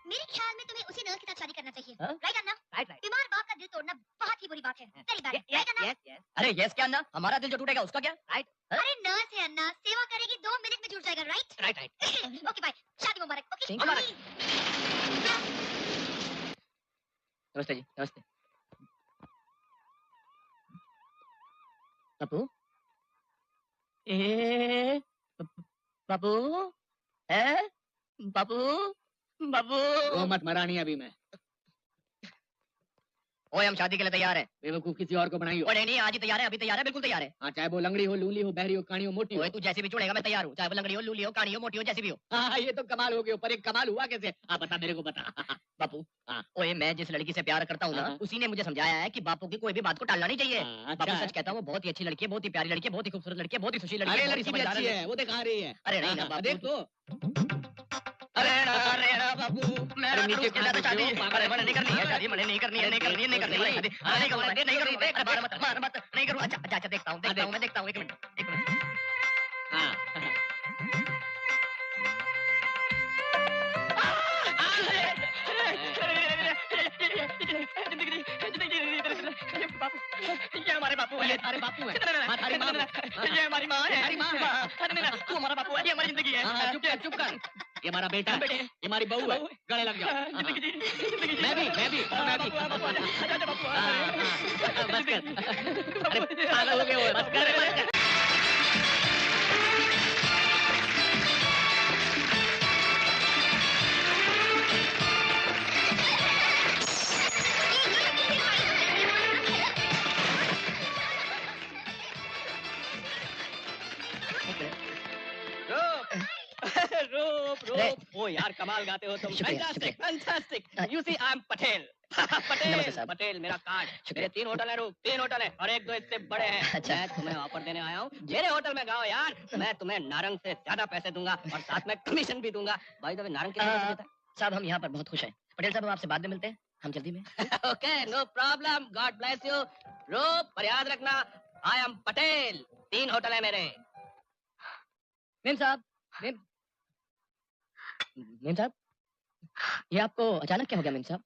मेरे ख्याल में तुम्हें उसी नर्स के साथ शादी करना चाहिए। राइट अन्ना? राइट। बीमार बाप का दिल तोड़ना बहुत ही बुरी बात है। Very bad. राइट अन्ना? अरे यस क्या अन्ना, हमारा दिल जो टूटेगा उसका क्या? राइट। अरे नर्स है अन्ना, सेवा करेगी 2 मिनट में जुड़ जाएगा। Right right. ओके बाय, शादी मुबारक। ओके नमस्ते जी, नमस्ते। बापू, बापू है? बापू, बापू रो मत महारानी, अभी मैं। ओए हम शादी के लिए तैयार है। बेवकूफ किसी और को बनाई हो। ओए नहीं, आज ही तैयार है, अभी तैयार है, बिल्कुल तैयार है। हाँ, चाहे वो लंगड़ी हो, लूली हो, बहरी हो, काणी हो, मोटी हो। ओए तू जैसी भी चुनेगा मैं तैयार हूँ, चाहे वो लंगड़ी हो, लूली हो, काणी हो, मोटी हो, जैसी भी हो। हाँ, ये तो कमाल हो गया। पर एक कमाल हुआ कैसे? आप बता, मेरे को बता। बापू, हाँ। ओए मैं जिस लड़की से प्यार करता हूँ ना, हाँ। उसी ने मुझे समझाया है कि बापू की कोई भी बात को टालना नहीं चाहिए। अच्छा बापू है। सच कहता हूँ, वो बहुत ही अच्छी लड़की है, बहुत ही प्यारी लड़की है, बहुत ही खूबसूरत लड़की है, बहुत ही सुशील लड़की अरे है, बहुत ही लड़की भी समझदार अच्छी है, वो दिखा रही है। अरे नहीं ना हाँ, बापू, देख तो। अरे ना बापू, मैं नीचे गिरा तो शादी। अरे मैंने नहीं करनी है शादी, मैंने नहीं करनी है, नहीं करनी है, नहीं करनी है शादी। नहीं करूँगा, नहीं करूँगा, अरे मार मत, मार मत, नहीं करूँगा। अच्छा अच्छा अच्छा, देखता हूँ, मैं देखता हूँ, एक मिनट, एक मिनट। हाँ। ये हमारे बापू है, तारे बापू है। हमारी माँ, ये हमारी माँ है, हमारी माँ है। नहीं, तू हमारा बापू है, ये हमारी जिंदगी है। हाँ, चुप कर, चुप कर। ये हमारा बेटा है, ये हमारी बहू है। गले लग जाओ। मैं भी। हाँ, बस कर। अरे पागल हो गए हो, बस कर। रोप। ओ यार, कमाल गाते हो तुम। शुक्रिया, fantastic. You see I am Patel. नमस्ते साहब। पटेल मेरा कार्ड। शुक्रिया। मेरे 3 होटल है, 3 होटल है और 1-2 इससे बड़े हैं। अच्छा। मैं तुम्हें ऑफर देने आया हूँ, मेरे होटल में गाओ यार। मैं तुम्हें नारंग से ज्यादा पैसे दूंगा और साथ में कमीशन भी दूंगा। भाई तो नारंग कितने देता है? साहब हम यहाँ पर बहुत खुश हैं। पटेल साहब हम आपसे बाद में मिलते हैं, हम जल्दी में। Okay, no problem, God bless you. Roop, पर याद रखना, आई एम पटेल। 3 होटल है मेरे। मेम साहब, मेम साहब, ये आपको अचानक क्या हो गया मेम साहब?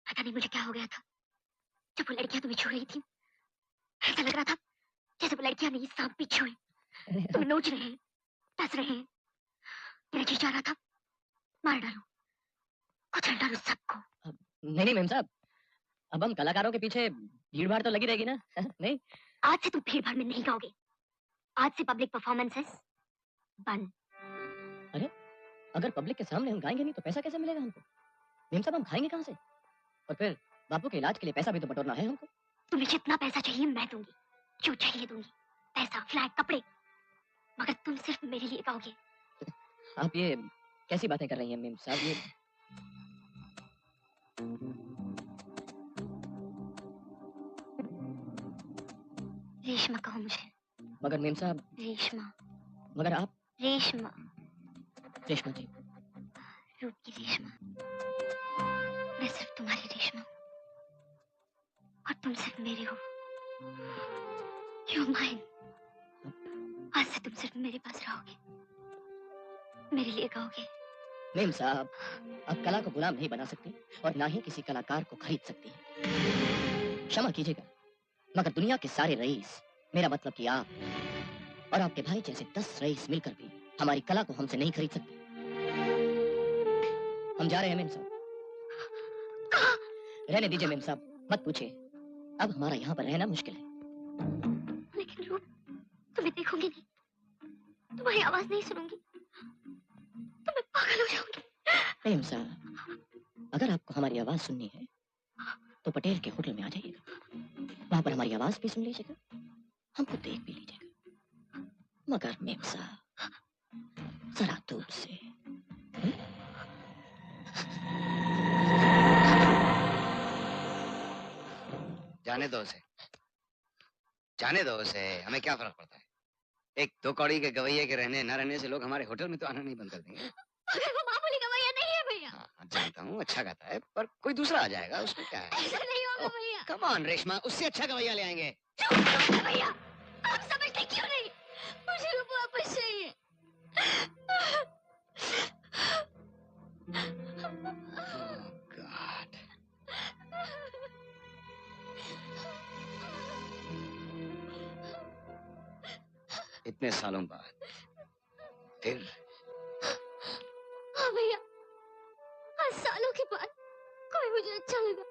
पता नहीं मुझे क्या हो गया था। जब वो लड़कियां तुम्हें छू रही थी, ऐसा लग रहा था जैसे वो लड़कियां नहीं सांप भी छुए। तुम नोच रहे हैं, डस रहे हैं। मेरा जी चाह रहा था मार डालूं, कुचल डालूं सबको। नहीं मेम साहब, अब हम कलाकारों के पीछे भीड़ भाड़ तो लगी रहेगी ना? नहीं, आज से तुम भीड़ भाड़ में नहीं गाओगे। आज से पब्लिक परफॉर्मेंसेस बंद। अरे अगर पब्लिक के सामने हम गाएंगे नहीं तो पैसा कैसे मिलेगा हमको? मेम साहब हम खाएंगे कहाँ से? और फिर बापू के इलाज के लिए पैसा भी तो बटोरना है हमको। तुम्हें जितना पैसा चाहिए मैं दूंगी, जो चाहिए दूंगी, पैसा, फ्लैट, कपड़े, मगर तुम सिर्फ मेरे लिए गाओगे। आप ये कैसी बातें कर रही हैं मेम साहब? ये रेशमा कहो मुझे। मगर मेम साहब, रेशमा। मगर आप? रेशमा। रेशमा जी। रूप की रेशमा। मैं सिर्फ तुम्हारी रेशमा हूँ और तुम सिर्फ मेरे हो। You're mine। आज से तुम सिर्फ मेरे पास रहोगे, मेरे लिए गाओगे। मेम साहब, आप कला को गुलाम नहीं बना सकती और ना ही किसी कलाकार को खरीद सकती हैं। क्षमा कीजिएगा, मगर दुनिया के सारे रईस, मेरा मतलब कि आप और आपके भाई जैसे 10 रईस मिलकर भी हमारी कला को हमसे नहीं खरीद सकते। हम जा रहे हैं मेम साहब। रहने दीजिए मेम साहब, मत पूछिए। अब हमारा यहाँ पर रहना मुश्किल है। लेकिन रूप, तुम्हें देखूंगी नहीं, तुम्हारी आवाज नहीं सुनूंगी तो मैं पागल हो जाऊंगी। मेम साहब, अगर आपको हमारी आवाज सुननी है तो पटेल के होटल में आ जाइएगा। वहां पर हमारी आवाज भी सुन लीजिएगा, हमको देख भी लीजिएगा। मगर मेम साहब, जरा दूर से। जाने दो उसे, जाने दो उसे, हमें क्या फर्क पड़ता है? एक 2 कौड़ी के गवैये के रहने न रहने से लोग हमारे होटल में तो आना नहीं बंद कर देंगे। अगर वो मामूली गवैया नहीं है भैया। हाँ, जानता हूँ, अच्छा गाता है, पर कोई दूसरा आ जाएगा, उसमें क्या है? ऐसा नहीं होगा भैया। कम ऑन रेशमा, उससे अच्छा गवैया ले आएंगे। भैया, आप समझते क्यों नहीं? मुझे रूप वापस चाहिए। God. इतने सालों बाद फिर? हाँ भैया, आज सालों के बाद कोई मुझे अच्छा लगा।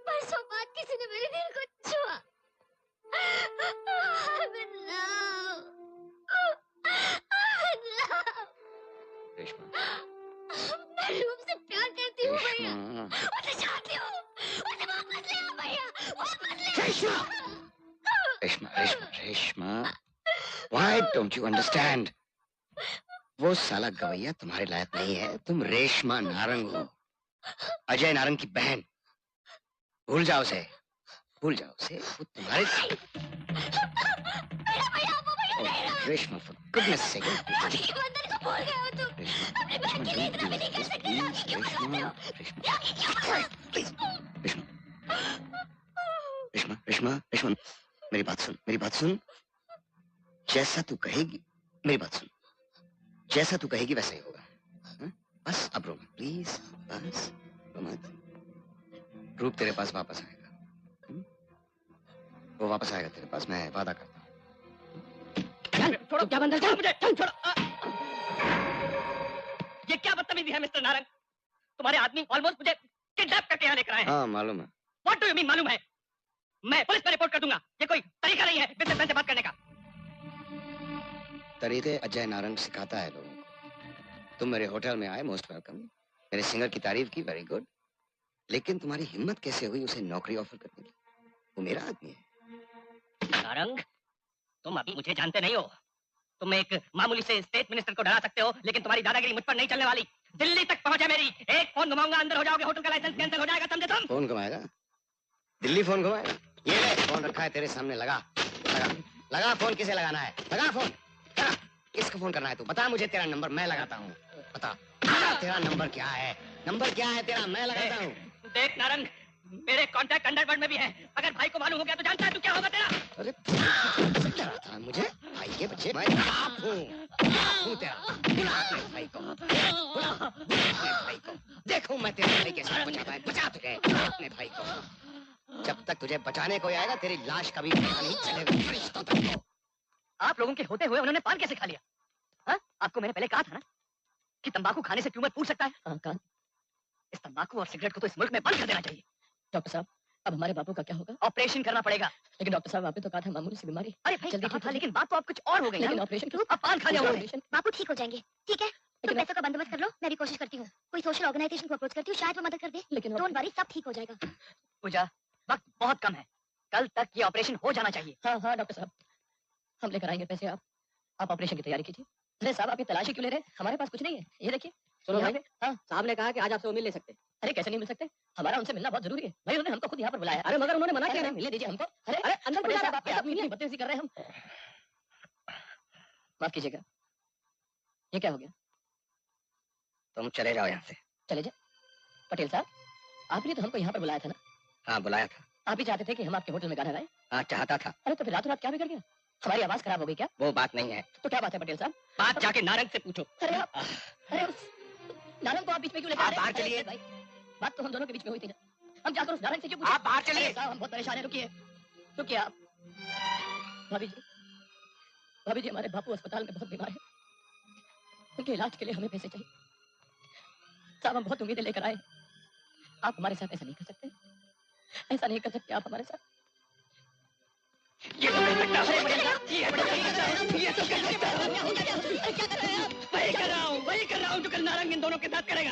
परसों बाद किसी ने मेरे दिल को छुआ। I'm in love। I'm in love। Reshma, मैं रूप से प्यार करती हूँ भैया। रेशमा, उसे चाहती हूँ। उसे वापस ले आओ भैया, वापस ले आओ। Reshma, Reshma, Reshma, Why don't you understand? वो साला गवैया तुम्हारे लायक नहीं है। तुम रेशमा नारंग हो, अजय नारंग की बहन। भूल जाओ उसे, भूल जाओ उसे, वो तुम्हारे। रेशमा, for goodness sake, मंदिर को भूल गए हो तुम। अपने बहन के लिए इतना भी नहीं कर सकते। राखी क्यों बनाते हो? राखी क्यों बनाते हो? रेशमा, रेशमा, रेशमा, मेरी बात सुन, मेरी बात सुन। जैसा तू कहेगी, मेरी बात सुन, जैसा तू कहेगी वैसा ही होगा। हा? बस अब रो मत प्लीज, बस रो मत। रूप तेरे पास वापस आएगा। वो वापस आएगा तेरे पास, मैं वादा करता हूँ। छोड़ो, क्या बंदर, छोड़ो मुझे, छोड़ो। ये क्या बदतमीजी है मिस्टर नारंग? तुम्हारे आदमी ऑलमोस्ट मुझे किडनैप करके यहाँ लेकर आए हैं। हाँ मालूम है। What do you mean मालूम है? मैं पुलिस में रिपोर्ट कर दूंगा। ये कोई तरीका नहीं है बिजनेसमैन से बात करने का। तरीके अजय नारंग सिखाता है लोगों को। तुम मेरे होटल में आए, मोस्ट वेलकम। मेरे सिंगर की तारीफ की, वेरी गुड। लेकिन तुम्हारी हिम्मत कैसे हुई उसे नौकरी ऑफर करने की? वो मेरा आदमी है। नारंग, तुम अभी मुझे जानते नहीं हो। तुम एक मामूली से स्टेट मिनिस्टर को डरा सकते हो, लेकिन तुम्हारी दादागिरी मुझ पर नहीं चलने वाली। दिल्ली तक पहुंच है मेरी। एक फोन घुमाऊंगा, अंदर हो जाओगे, होटल का लाइसेंस कैंसिल हो जाएगा, समझे तुम? फोन घुमाएगा? दिल्ली फोन घुमाएगा? ये ले, फोन रखा है तेरे सामने, लगा लगा लगा। फोन किसे लगाना है? लगा फोन, लगा। किसको फोन करना है तू? बता मुझे, तेरा नंबर मैं लगाता हूँ। बता तेरा नंबर क्या है? नंबर क्या है तेरा? मैं लगाता हूँ। देख नारंग, मेरे कांटेक्ट अंडरवर्ल्ड में भी है। अगर भाई को मालूम हो गया तो जानता है तू क्या होगा तेरा? अरे समझा रहा था मुझे, भाई के बच्चे, मैं बाप हूँ तेरा। बुला अपने भाई को, बुला अपने भाई को। देखो मैं तेरे भाई के साथ बचाता है। बचा तुझे अपने भाई को। जब तक तुझे बचाने कोई आएगा तेरी लाश कभी पता नहीं चलेगा फरिश्तों तक को। आप लोगों के होते हुए उन्होंने पान कैसे खा लिया? हाँ? आपको मैंने पहले कहा था ना कि तंबाकू खाने से ट्यूमर फूट सकता है। हाँ, कहा। इस तंबाकू और सिगरेट को तो इस मुल्क में बंद कर देना चाहिए। डॉक्टर साहब, अब हमारे बापू का क्या होगा? ऑपरेशन करना पड़ेगा। लेकिन डॉक्टर साहब, आपने तो कहा था मामूली सी बीमारी। अरे भाई जल्दी ठीक था, लेकिन बात तो आप कुछ और हो गई। लेकिन ऑपरेशन क्यों? अब पान खा लिया ऑपरेशन। बापू ठीक हो जाएंगे, ठीक है? तुम पैसों का बंदोबस्त कर लो, मैं भी कोशिश करती हूँ। कोई सोशल ऑर्गेनाइजेशन को अप्रोच करती हूँ, शायद वो मदद कर दे। लेकिन डोंट वरी, सब ठीक हो जाएगा। पूजा, वक्त बहुत कम है, कल तक ये ऑपरेशन हो जाना चाहिए। हाँ हाँ डॉक्टर साहब, हम लेकर आएंगे पैसे। आप ऑपरेशन की तैयारी कीजिए। अरे साहब, आप ये तलाशी क्यों ले रहे हैं? हमारे पास कुछ नहीं है, ये देखिए। सुनो भाई, हाँ साहब ने कहा कि आज आपसे वो मिल ले सकते। अरे कैसे नहीं मिल सकते? हमारा उनसे मिलना बहुत जरूरी है भाई। उन्होंने हमको खुद यहाँ पर बुलाया। अरे मगर उन्होंने मना किया ना, मिलने दीजिए हमको। अरे अरे अंदर साहब, आप अपनी बदतमीजी कर रहे हैं। हम माफ कीजिएगा, ये क्या हो गया? तुम चले जाओ यहाँ से। चले जाए? पटेल साहब, आपने तो हमको यहाँ पर बुलाया था ना? हाँ बुलाया था। आप भी चाहते थे कि हम आपके होटल में गाना गाएं? हाँ चाहता था। अरे तो फिर रातों रात क्या बिगड़ गया? हमारी आवाज खराब हो गई क्या? वो बात नहीं है। तो क्या बात है पटेल साहब? बात जाके नारंग से पूछो। अरे आप, अरे उस नारंग को आप बीच में क्यों लेकर आ रहे हैं? बाहर चलिए भाई, बात तो हम दोनों के बीच में हुई थी ना। हम जाकर उस नारंग से क्यों पूछें? आप बाहर चलिए। साहब हम बहुत परेशान हैं, रुकिए रुकिए आप। भाभी जी हमारे बापू अस्पताल में बहुत बीमार है, उनके इलाज के लिए हमें पैसे चाहिए। साहब हम बहुत उम्मीदें लेकर आए, आप हमारे साथ ऐसा नहीं कर सकते। ऐसा नहीं कर सकते आप हमारे साथ। ये तो कर सकता है, ये तो कर सकता है। क्या कर रहे हैं आप? वही कर रहा हूँ जो कल नारंग इन दोनों के साथ करेगा।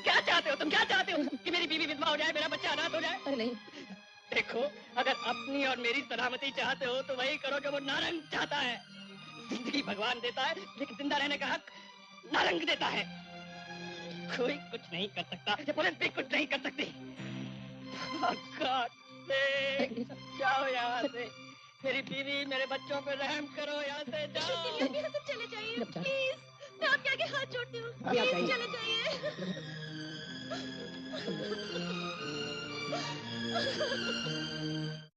क्या चाहते हो तुम? क्या चाहते हो कि मेरी बीवी विधवा हो जाए, मेरा बच्चा अनाथ हो जाए? अरे नहीं, देखो अगर अपनी और मेरी सलामती चाहते हो तो वही करो जो वो नारंग चाहता है। जिंदगी भगवान देता है, लेकिन जिंदा रहने का हक नारंग देता है। कोई कुछ नहीं कर सकता, ये पुलिस भी कुछ नहीं कर सकती। जाओ यहाँ से, मेरी बीवी मेरे बच्चों पे रहम करो, यहाँ से जाओ। चले जाइए प्लीज, मैं आपके आगे हाथ जोड़ती हूँ, प्लीज चले जाइए।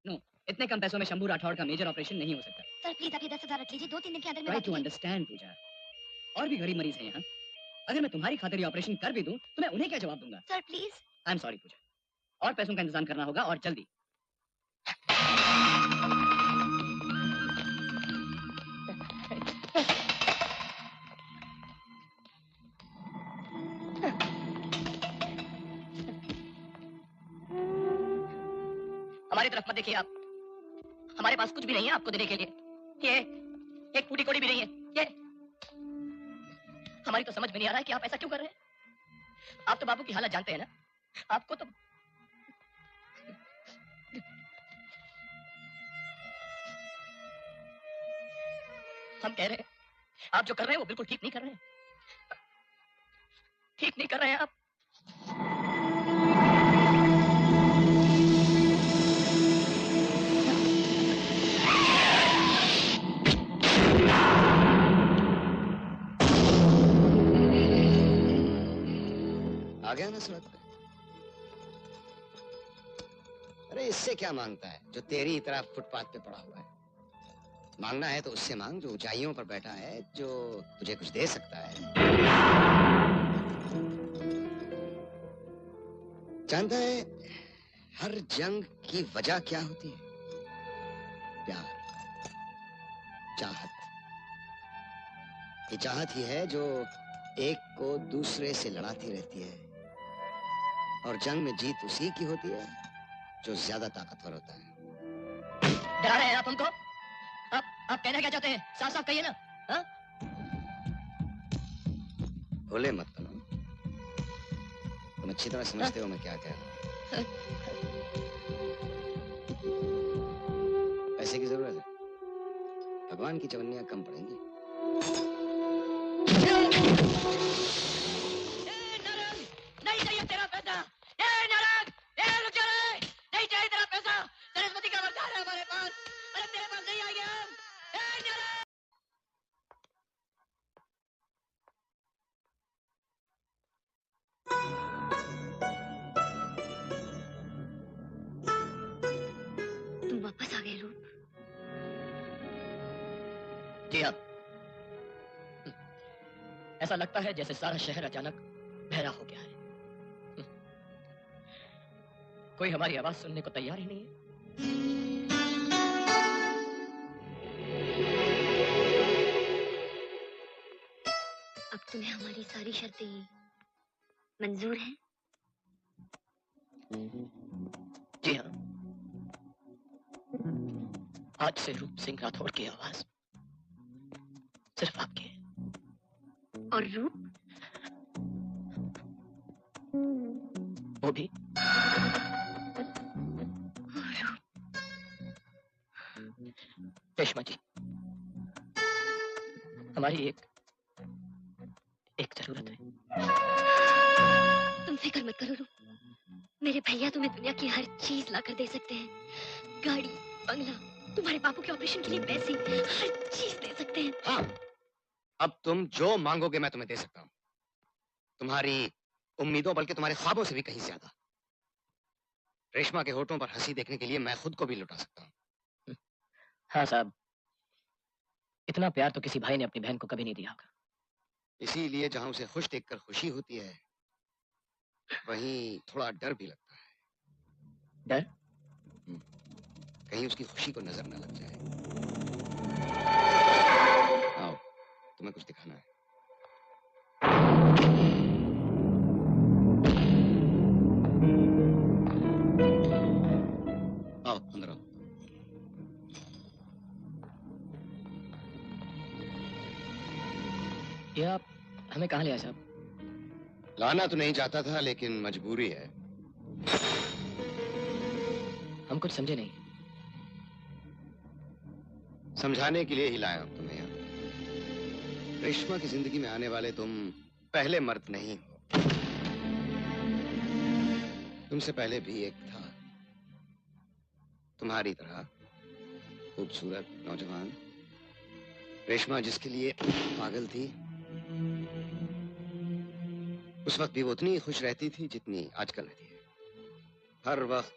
नो, इतने कम पैसों में शंभू राठौड़ का मेजर ऑपरेशन नहीं हो सकता। सर प्लीज आप ये 10,000 रख लीजिए, 2-3 दिन के अंदर में ट्राई टू अंडरस्टैंड पूजा, और भी गरीब मरीज हैं यहाँ। अगर मैं तुम्हारी खातिर ये ऑपरेशन कर भी दूं तो मैं उन्हें क्या जवाब दूंगा? Sir please. I am sorry Pooja, और पैसों का इंतजाम करना होगा और जल्दी। हमारी तरफ मत देखिए आप, हमारे पास कुछ भी नहीं है आपको देने के लिए। ये एक फूटी कोड़ी भी नहीं है। ये हमारी तो समझ में नहीं आ रहा है कि आप ऐसा क्यों कर रहे हैं। आप तो बाबू की हालत जानते हैं ना, आपको तो हम कह रहे हैं आप जो कर रहे हैं वो बिल्कुल ठीक नहीं कर रहे हैं, ठीक नहीं कर रहे हैं आप। आ गया ना सूरत पे? अरे इससे क्या मांगता है जो तेरी तरह फुटपाथ पे पड़ा हुआ है? मांगना है तो उससे मांग जो ऊंचाइयों पर बैठा है, जो तुझे कुछ दे सकता है। जानता है हर जंग की वजह क्या होती है? प्यार, चाहत। ये चाहत ही है जो एक को दूसरे से लड़ाती रहती है, और जंग में जीत उसी की होती है जो ज्यादा ताकतवर होता है। डरा रहे हैं आप हमको? आप कहना क्या चाहते हैं? साफ साफ कहिए ना। हाँ? भूले मत बनो, तुम अच्छी तरह समझते हो मैं क्या कह रहा हूँ। पैसे की जरूरत है, भगवान की चवन्नियां कम पड़ेंगी। नहीं चाहिए तेरा पैसा। नारायण, रुक जा रे। नहीं चाहिए तेरा पैसा। सरस्वती का वरदान है हमारे पास। अरे तेरे पास नहीं आएंगे हम। जी हाँ। ऐसा लगता है जैसे सारा शहर अचानक बहरा हो गया है। कोई हमारी आवाज सुनने को तैयार ही नहीं है। अब तुम्हें हमारी सारी शर्तें मंजूर हैं? जी हाँ। आज से रूप सिंह राठौड़ की आवाज सिर्फ आपकी है। और रूप? वो भी। रेशमा जी, हमारी एक जरूरत है। तुम फिक्र मत करो रूप। मेरे भैया तुम्हें दुनिया की हर चीज लाकर दे सकते हैं। गाड़ी, बंगला, तुम्हारे बापू के ऑपरेशन के लिए पैसे, हर चीज दे सकते हैं। हाँ, अब तुम जो मांगोगे मैं तुम्हें दे सकता हूँ। तुम्हारी उम्मीदों बल्कि तुम्हारे ख्वाबों से भी कहीं ज्यादा। रेशमा के होठों पर हंसी देखने के लिए मैं खुद को भी लुटा सकता हूँ। हाँ साहब, इतना प्यार तो किसी भाई ने अपनी बहन को कभी नहीं दिया होगा। इसीलिए जहां उसे खुश देखकर खुशी होती है, वहीं थोड़ा डर भी लगता है। डर? कहीं उसकी खुशी को नजर न लग जाए। आओ, तुम्हें कुछ दिखाना है। आओ, अंदर आओ। ये आप हमें कहाँ ले आए साहब? लाना तो नहीं चाहता था, लेकिन मजबूरी है। हम कुछ समझे नहीं। समझाने के लिए ही लाया हूं तुम्हें यहाँ। रेशमा की जिंदगी में आने वाले तुम पहले मर्द नहीं हो। तुमसे पहले भी एक था, तुम्हारी तरह खूबसूरत नौजवान। रेशमा जिसके लिए पागल थी, उस वक्त भी वो उतनी खुश रहती थी जितनी आजकल रहती है। हर वक्त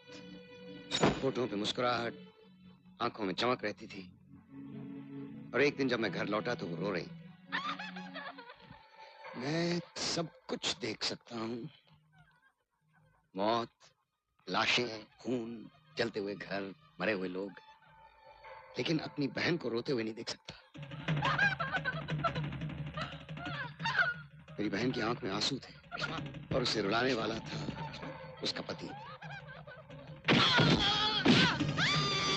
होठों पे मुस्कुराहट, आंखों में चमक रहती थी। और एक दिन जब मैं घर लौटा तो वो रो रही। मैं सब कुछ देख सकता हूँ, मौत, लाशें, खून, जलते हुए घर, मरे हुए लोग, लेकिन अपनी बहन को रोते हुए नहीं देख सकता। मेरी बहन की आंख में आंसू थे और उसे रुलाने वाला था उसका पति।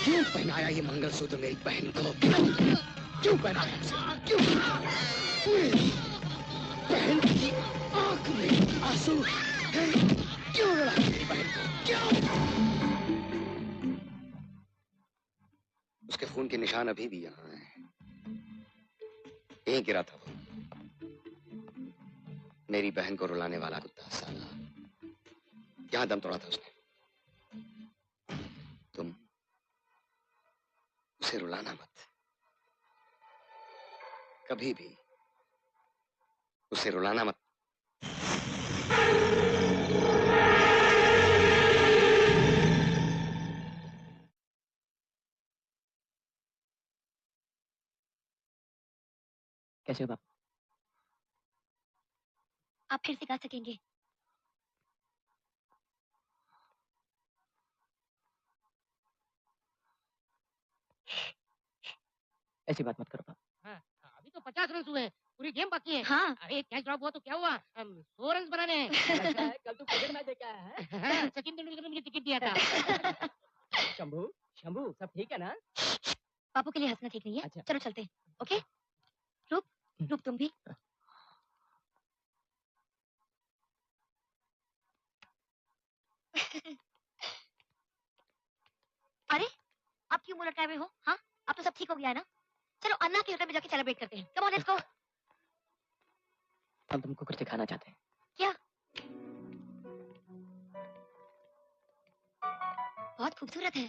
क्यों पहनाया ये मंगलसूत्र मेरी बहन को? क्यों पहनाया उसे? क्यों? बहन की आंख में आंसू है। क्यों रुलाया मेरी बहन को? क्यों? उसके खून के निशान अभी भी यहाँ हैं। यहीं गिरा था वो, मेरी बहन को रुलाने वाला कुत्ता साला। यहाँ दम तोड़ा था उसने। तुम उसे रुलाना मत, कभी भी उसे रुलाना मत। कैसे हो बाप? आप फिर से गा सकेंगे? ऐसी बात मत करो बाप। हाँ, अभी तो 50 रन हुए हैं, पूरी गेम बाकी है। हाँ। अरे कैच ड्रॉप हुआ तो क्या हुआ? 100 रन बनाने हैं। कल तू क्रिकेट मैच देखा है? हाँ, सचिन तेंदुलकर ने मुझे टिकट दिया था। शंभू, शंभू, सब ठीक है ना? बापू के लिए हंसना ठीक नहीं है। अच्छा। चलो चलते हैं। ओके? रूप, रूप तुम भी। अरे, आप क्यों मुंह लटकाए हुए हो? हाँ, अब तो सब ठीक हो गया है ना? चलो अन्ना के होटल में जाके सेलिब्रेट करते हैं। Come on, let's go. हम तुमको कुछ दिखाना चाहते हैं। क्या? बहुत खूबसूरत है।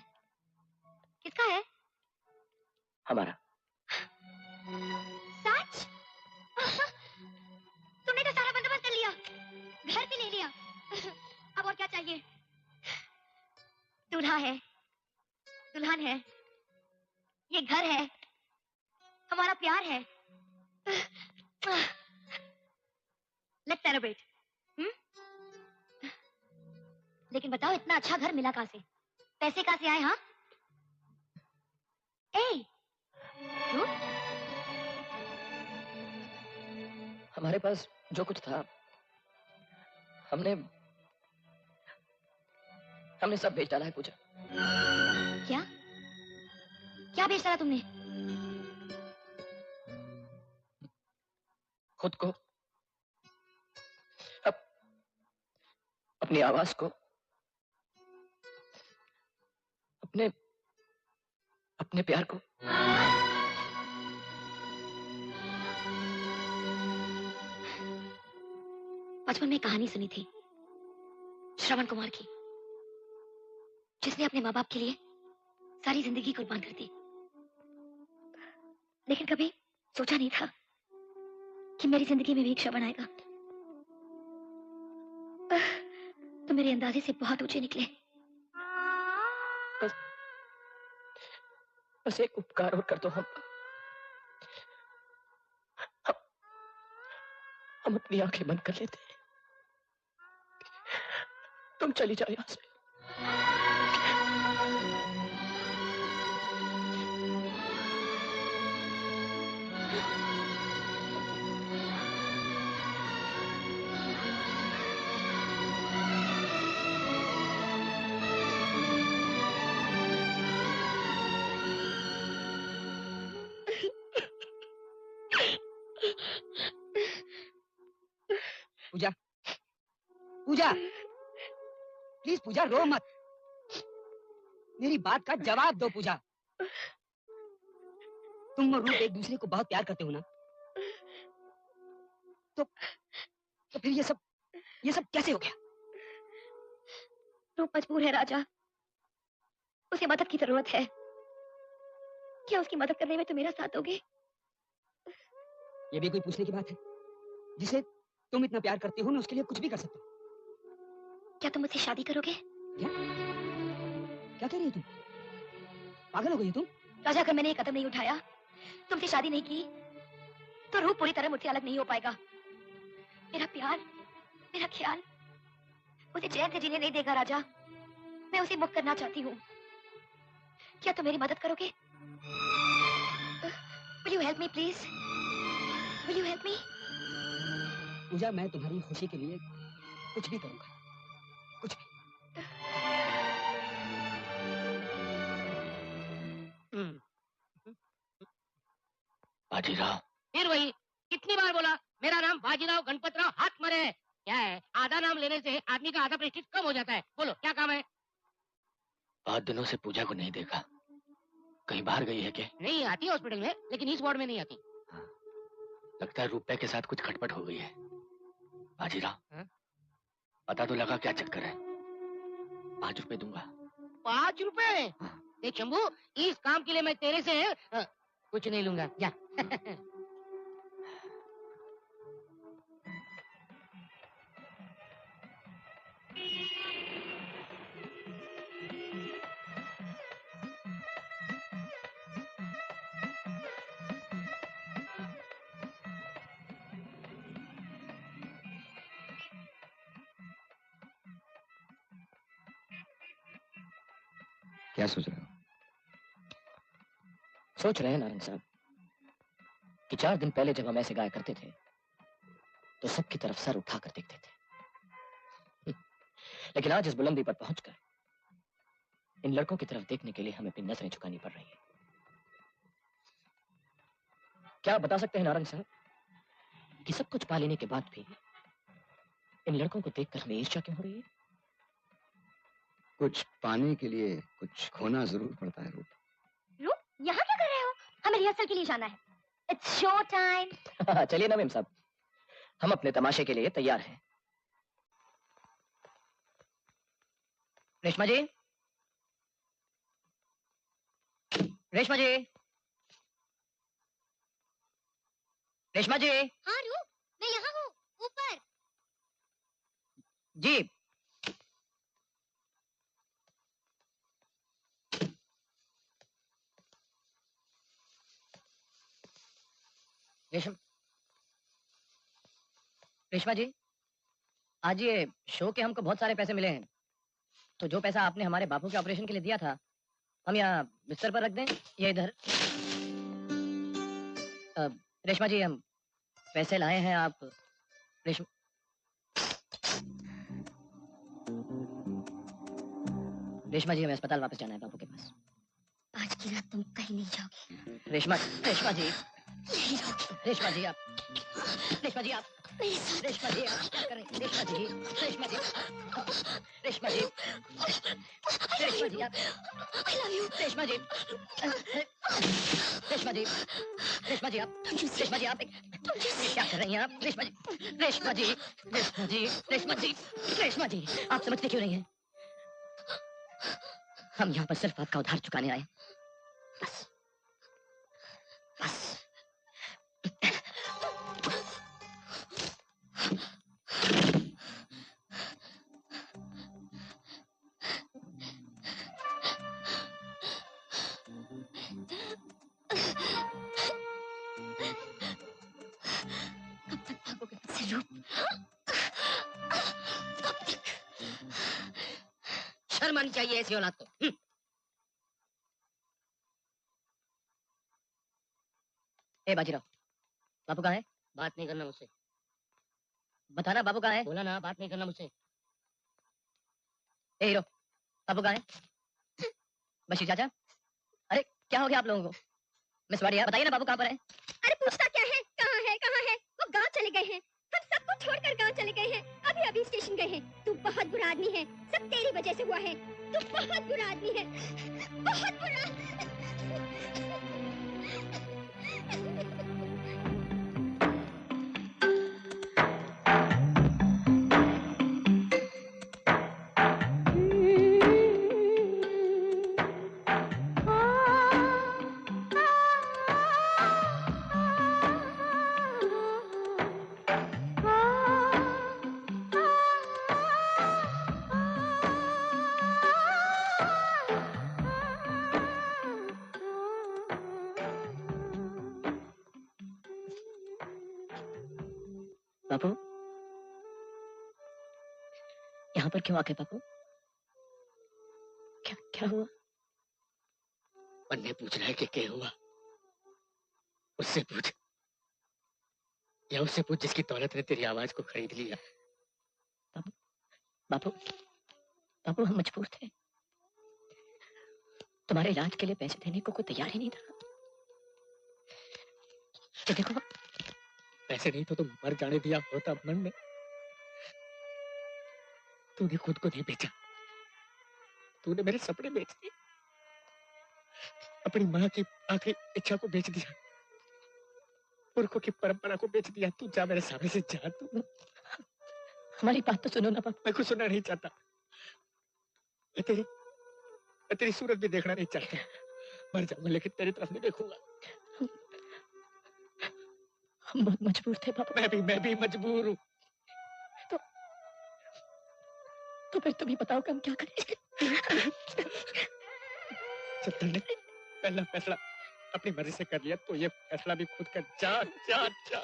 किसका है? हमारा। सच? तुमने तो सारा बंदोबस्त कर लिया, घर भी ले लिया। अब और क्या चाहिए? दूल्हा है, दुल्हन है, ये घर है, हमारा प्यार है। Let's celebrate. लेकिन बताओ, इतना अच्छा घर मिला कहाँ से? पैसे कहाँ से आए? हाँ ए हमारे पास जो कुछ था हमने सब बेच डाला है पूजा। क्या क्या बेच डाला तुमने? खुद को, अपनी आवाज को, अपने प्यार को। बचपन में कहानी सुनी थी श्रवण कुमार की, जिसने अपने माँ बाप के लिए सारी जिंदगी कुर्बान कर दी। लेकिन कभी सोचा नहीं था कि मेरी जिंदगी में भी एक श्रवण आएगा। तो मेरे अंदाजे से बहुत ऊंचे निकले। बस एक उपकार और कर दो। हम अपनी आंखें बंद कर लेते हैं। तुम चली जाओ यहां से। पूजा, पूजा, प्लीज पूजा, रो मत। मेरी बात का जवाब दो पूजा। तुम और रूप एक दूसरे को बहुत प्यार करते हो ना? तो फिर ये सब कैसे हो गया? रूप मजबूर है राजा, उसे मदद की जरूरत है। क्या उसकी मदद करने में तुम मेरा साथ दोगे? ये भी कोई पूछने की बात है? जिसे तुम इतना प्यार करते हो, मैं उसके लिए कुछ भी कर सकता हूँ। क्या तुम मुझसे शादी करोगे? क्या कह रही हो तुम? पागल हो गई हो तुम? राजा, अगर मैंने एक कदम नहीं उठाया, तुमसे शादी नहीं की, तो रूप पूरी तरह मुझसे अलग नहीं हो पाएगा। मेरा प्यार, मेरा ख्याल उसे चैन से जीने नहीं देगा राजा। मैं उसे मुक्त करना चाहती हूँ। क्या तुम मेरी मदद करोगे? Will you help me please? Will you help me? पूजा, मैं तुम्हारी खुशी के लिए कुछ भी करूंगा, कुछ भी। बाजीराव, फिर वही, कितनी बार बोला मेरा नाम बाजीराव गणपतराव हाथ मरे है। क्या है, आधा नाम लेने से आदमी का आधा प्रेस्टीज कम हो जाता है। बोलो क्या काम है? बहुत दिनों से पूजा को नहीं देखा, कहीं बाहर गई है क्या? नहीं, आती है हॉस्पिटल में, लेकिन इस वार्ड में नहीं आती। लगता है रुपए के साथ कुछ खटपट हो गई है। बाजीराव, हाँ? पता तो लगा क्या चक्कर है। 5 रुपए दूंगा। 5 रुपए? देख शंभू, इस काम के लिए मैं तेरे से कुछ नहीं लूंगा, जा। क्या सोच रहे हो? सोच रहे हैं नारायण साहब कि 4 दिन पहले जब हम ऐसे गाया करते थे तो सबकी तरफ सर उठाकर देखते थे, लेकिन आज इस बुलंदी पर पहुंचकर इन लड़कों की तरफ देखने के लिए हमें अपनी नजरें झुकानी पड़ रही है। क्या आप बता सकते हैं नारायण साहब कि सब कुछ पा लेने के बाद भी इन लड़कों को देखकर हमें ईर्ष्या क्यों हो रही है? कुछ पाने के लिए कुछ खोना जरूर पड़ता है। रूप, यहाँ क्या कर रहे हो? हमें रिहर्सल के लिए जाना है। It's show time. चलिए ना मेम साहब, हम अपने तमाशे के लिए तैयार हैं। रेशमा जी, रेशमा जी, रेशमा जी। हाँ रूप, मैं यहाँ हूँ, ऊपर। जी। रेशमा जी, आज ये शो के हमको बहुत सारे पैसे मिले हैं, तो जो पैसा आपने हमारे बापू के ऑपरेशन के लिए दिया था, हम यहाँ बिस्तर पर रख दें या इधर? रेशमा जी, हम पैसे लाए हैं। आप रेशमा रेशमा जी, हमें अस्पताल वापस जाना है बापू के पास। आज की रात तुम कहीं नहीं जाओगे। रेशमा रेशमा जी, नहीं जाओगे। रेशमा जी आप रेशमा जी आप मेरे साथ रेशमा जी आप क्या कर रही हैं? रेशमा जी रेशमा जी रेशमा जी रेशमा जी आप I love you। रेशमा जी रेशमा जी रेशमा जी आप रेशमा जी आप क्या कर रही हैं आप? रेशमा जी रेशमा जी रेशमा जी रेशमा जी रेशमा जी आप समझते क्यों नहीं हैं? हम यहाँ पर सिर्फ आपका उधार चुकाने आए। बस बस कब तक भागोगे मुझसे रूप? शर्म आनी चाहिए ऐसी औलाद को। ए बाजीराव, बापू कहाँ है? बात नहीं करना मुझसे। बताना बाबू कहाँ है? बोला ना, बात नहीं करना मुझसे। ए हीरो, बाबू कहाँ है? बशीर चाचा, अरे क्या हो गया आप लोगों को? मिस वाडिया, बताइए ना बाबू कहाँ पर है? अरे पूछता क्या है? कहाँ है? कहाँ है? वो गांव चले गए हैं। हम सबको छोड़कर गांव चले गए हैं। अभी अभी स्टेशन गए हैं। तू बहुत बुरा आदमी है। सब तेरी वजह से हुआ है। तू बहुत बुरा आदमी है। बहुत बुरा। बापू, यहाँ पर क्यों आके बापू? क्या क्या हुआ? पन्ने पूछ रहा है कि क्या हुआ। उससे पूछ, या उससे पूछ जिसकी दौलत ने तेरी आवाज को खरीद लिया। बापू बापू, हम मजबूर थे। तुम्हारे इलाज के लिए पैसे देने को कोई तैयार ही नहीं था। तो देखो, पैसे नहीं तो तुम मर जाने दिया होता मन में। तूने खुद को नहीं बेचा, तूने मेरे सपने बेच दिए, अपनी माँ की आखिरी इच्छा को बेच दिया, पुरखों की परंपरा को बेच दिया। तू जा मेरे सामने से जा। तू हमारी बात तो सुनो ना बापू। मैं कुछ सुनना नहीं चाहता। मैं तेरी सूरत भी देखना नहीं चाहता। मर जाऊंगा लेकिन तेरी तरफ नहीं देखूंगा। हम बहुत मजबूर थे बापू। मैं भी मजबूर हूँ। तो फिर तुम ही बताओ कि हम क्या करें? जब तुमने पहला फैसला अपनी मर्जी से कर लिया तो ये फैसला भी खुद कर। जा जा जा।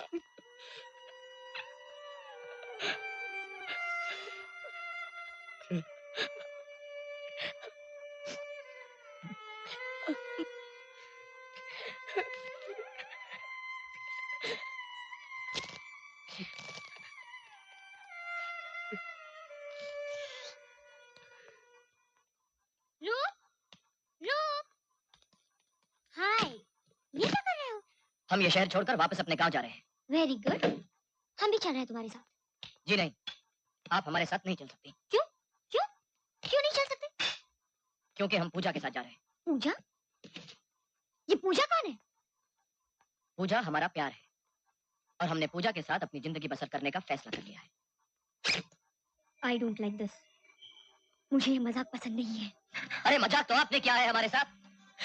हाय, ये क्या कर रहे हो? हम ये शहर छोड़कर वापस अपने गांव जा रहे हैं। Very good. हम भी चल रहे हैं तुम्हारे साथ। जी नहीं, आप हमारे साथ नहीं चल सकती। क्यों? क्यों? क्यों नहीं चल सकते? क्योंकि हम पूजा के साथ जा रहे हैं। पूजा? ये पूजा कौन है? पूजा हमारा प्यार है और हमने पूजा के साथ अपनी जिंदगी बसर करने का फैसला कर लिया है। I don't like this. मुझे ये मजाक पसंद नहीं है। अरे मजाक तो आपने किया है हमारे साथ।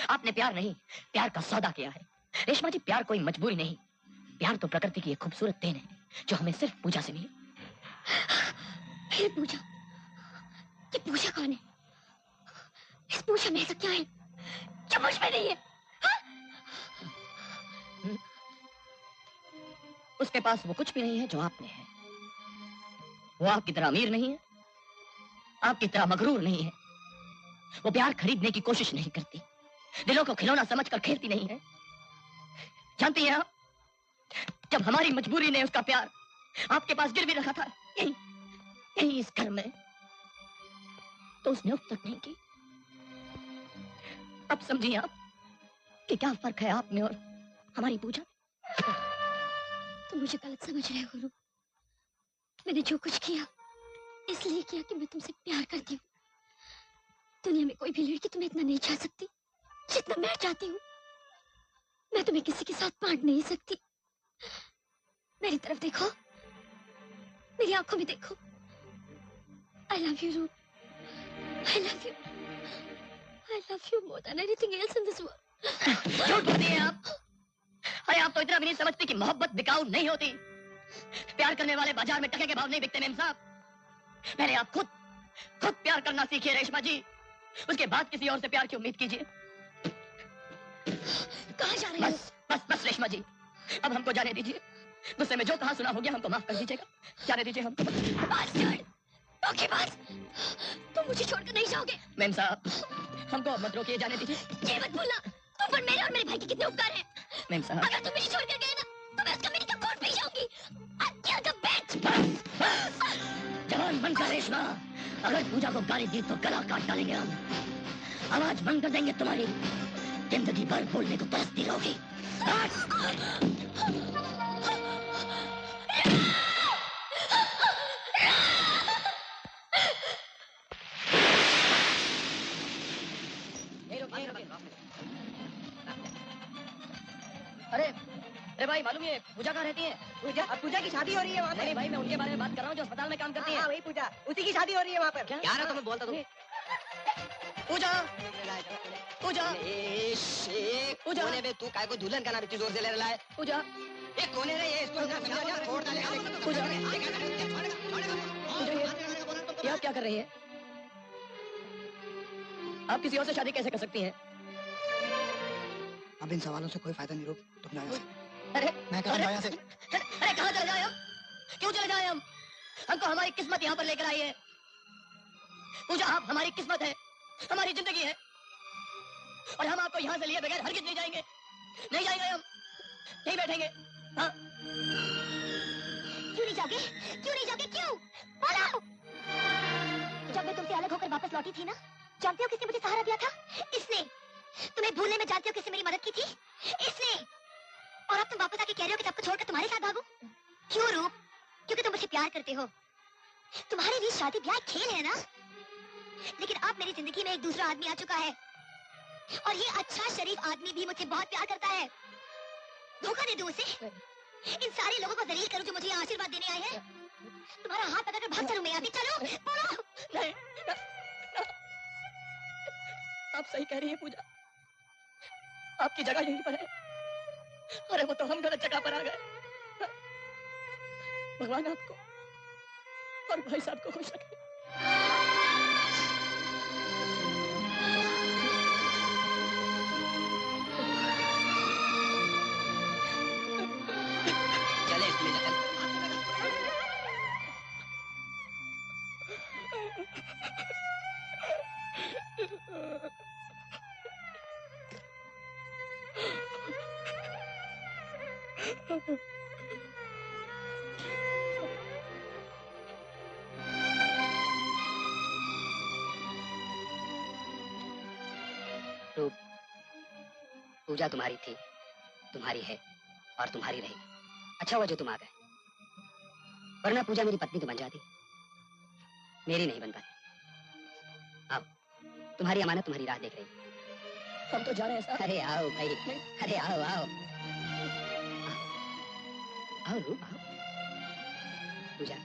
आपने प्यार नहीं, प्यार का सौदा किया है। रेशमा जी, प्यार कोई मजबूरी नहीं, प्यार तो प्रकृति की एक खूबसूरत देन है जो हमें सिर्फ पूजा से मिली। फिर पूजा? ये पूजा कौन है? इस पूजा में ऐसा क्या है जो मुझ में नहीं है? उसके पास वो कुछ भी नहीं है जो आप में है। वो आपकी तरह अमीर नहीं है, आपकी तरह मगरूर नहीं है। वो प्यार खरीदने की कोशिश नहीं करती, दिलों को खिलौना समझकर खेलती नहीं है। जानती हैं आप, जब हमारी मजबूरी ने उसका प्यार आपके पास गिरवी रखा था, यहीं इस घर में, तो उसने उफ तक नहीं की। अब समझिए आप कि क्या फर्क है आप में और हमारी पूजा। तुम मुझे गलत समझ रहे हो रूप। मैंने जो कुछ किया इसलिए किया कि मैं तुमसे प्यार करती हूँ। दुनिया में कोई भी लड़की तुम्हें इतना नहीं चाह सकती जितना मैं चाहती हूँ। मैं तुम्हें किसी के साथ बांट नहीं सकती। मेरी तरफ देखो, मेरी आंखों में देखो। I love you, रूप। I love you. I love you more than anything else in this world. झूठ बोलती हैं आप। अरे आप तो इतना भी नहीं समझती कि मोहब्बत बिकाऊ नहीं होती। प्यार करने वाले बाजार में टके के भाव नहीं बिकते मेम साहब। पहले आप खुद प्यार करना सीखिए रेशमा जी, उसके बाद किसी और से प्यार की उम्मीद कीजिए। कहाँ जा रहे हो? बस रेशमा जी, अब हमको जाने दीजिए। गुस्से में जो कहा सुना हो गया, हमको माफ कर दीजिएगा। जाने दीजिए हमको। धोखेबाज, तुम मुझे छोड़कर नहीं जाओगे। मेम साहब, हमको अब मत रोकिए, जाने दीजिए। ये मत भूलना तुम पर मेरे और मेरे भाई के कितने उपकार हैं। मेम साहब, अगर तुम मुझे छोड़कर गए ना तो मैं उसका मेरी कोर्ट पे जाऊंगी। जवान बनकर रेशमा, अगर पूजा को गाली दी तो गला काट डालेंगे हम। आवाज बंद कर देंगे तुम्हारी। जिंदगी भर बोलने को तरसती रहोगी। अरे भाई, मालूम है पूजा कहाँ रहती है? पूजा की शादी हो रही है वहाँ पे। नहीं भाई, मैं उनके बारे में बात कर रहा हूँ जो अस्पताल में काम करती है। वही पूजा, उसी की शादी हो रही है वहाँ पर। क्या रहा तुम्हें बोलता तुम? पूजा, पूजा, पूजा, कोने में तू काय को दुल्हन का नाम इतनी जोर से ले रहा है? पूजा, ये कोने रे, ये इसको छोड़ डालेगा। पूजा, ये आप क्या कर रही हैं? आप किसी और से शादी कैसे कर सकती हैं? अब इन सवालों से कोई फायदा नहीं, रुक तुम जाओ यहाँ से। अरे मैं कहाँ जाऊँ यहाँ से? अरे कहाँ चले जाए हम? क्यों चले जाए हम? हमको हमारी किस्मत यहाँ पर लेकर आई है। पूजा, आप हमारी किस्मत है, हमारी जिंदगी है, और हम आपको यहाँ से लिए बगैर हरगिज़ नहीं जाएंगे। नहीं जाएंगे हम, नहीं बैठेंगे। हाँ? क्यों नहीं जाओगे? क्यों नहीं जाओगे? क्यों? बोलो। जब मैं तुमसे अलग होकर वापस लौटी थी ना, जानते हो किसने मुझे सहारा दिया था? इसने। तुम्हें भूलने में जानते हो किसने मेरी मदद की थी? इसने। और अब तुम वापस आके कह रहे हो कि सबको छोड़कर तुम्हारे साथ भागूं? क्यों रूप? क्योंकि तुम मुझे प्यार करते हो। तुम्हारे लिए शादी ब्याह खेल है ना? लेकिन अब मेरी जिंदगी में एक दूसरा आदमी आ चुका है, और ये अच्छा शरीफ आदमी भी मुझे बहुत प्यार करता है। धोखा दे दूं उसे? इन सारे लोगों को जलील करूं जो मुझे आशीर्वाद देने आए हैं? तुम्हारा हाथ पकड़कर भाग चलूं मैं यहाँ से? चलो बोलो। नहीं, आप सही कह रही है पूजा, आपकी जगह यहीं पर है। अरे वो तो हम गलत जगह पर आ गए। भगवान आपको और भाई साहब को खुश रखे। चले इसमें लगन। रूप, पूजा तुम्हारी थी, तुम्हारी है और तुम्हारी रहेगी। अच्छा हुआ जो तुम आ गए, वरना पूजा मेरी पत्नी तो बन जाती, मेरी नहीं बन पाती। आओ, तुम्हारी अमानत तुम्हारी राह देख रही। हम तो जा रहे हैं साहब। अरे आओ भाई, अरे आओ आओ आओ रूप, आओ। पूजा,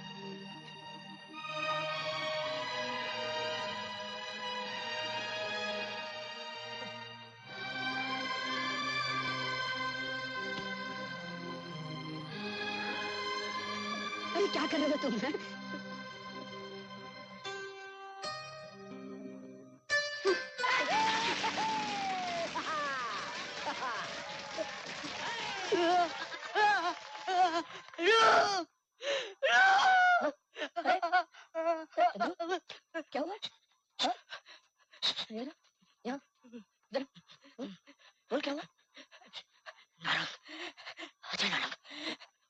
अरे क्या कर रहे हो तुम? क्या हुआ? हाँ? यहाँ इधर बोल क्या हुआ? नारंग, अजय नारंग,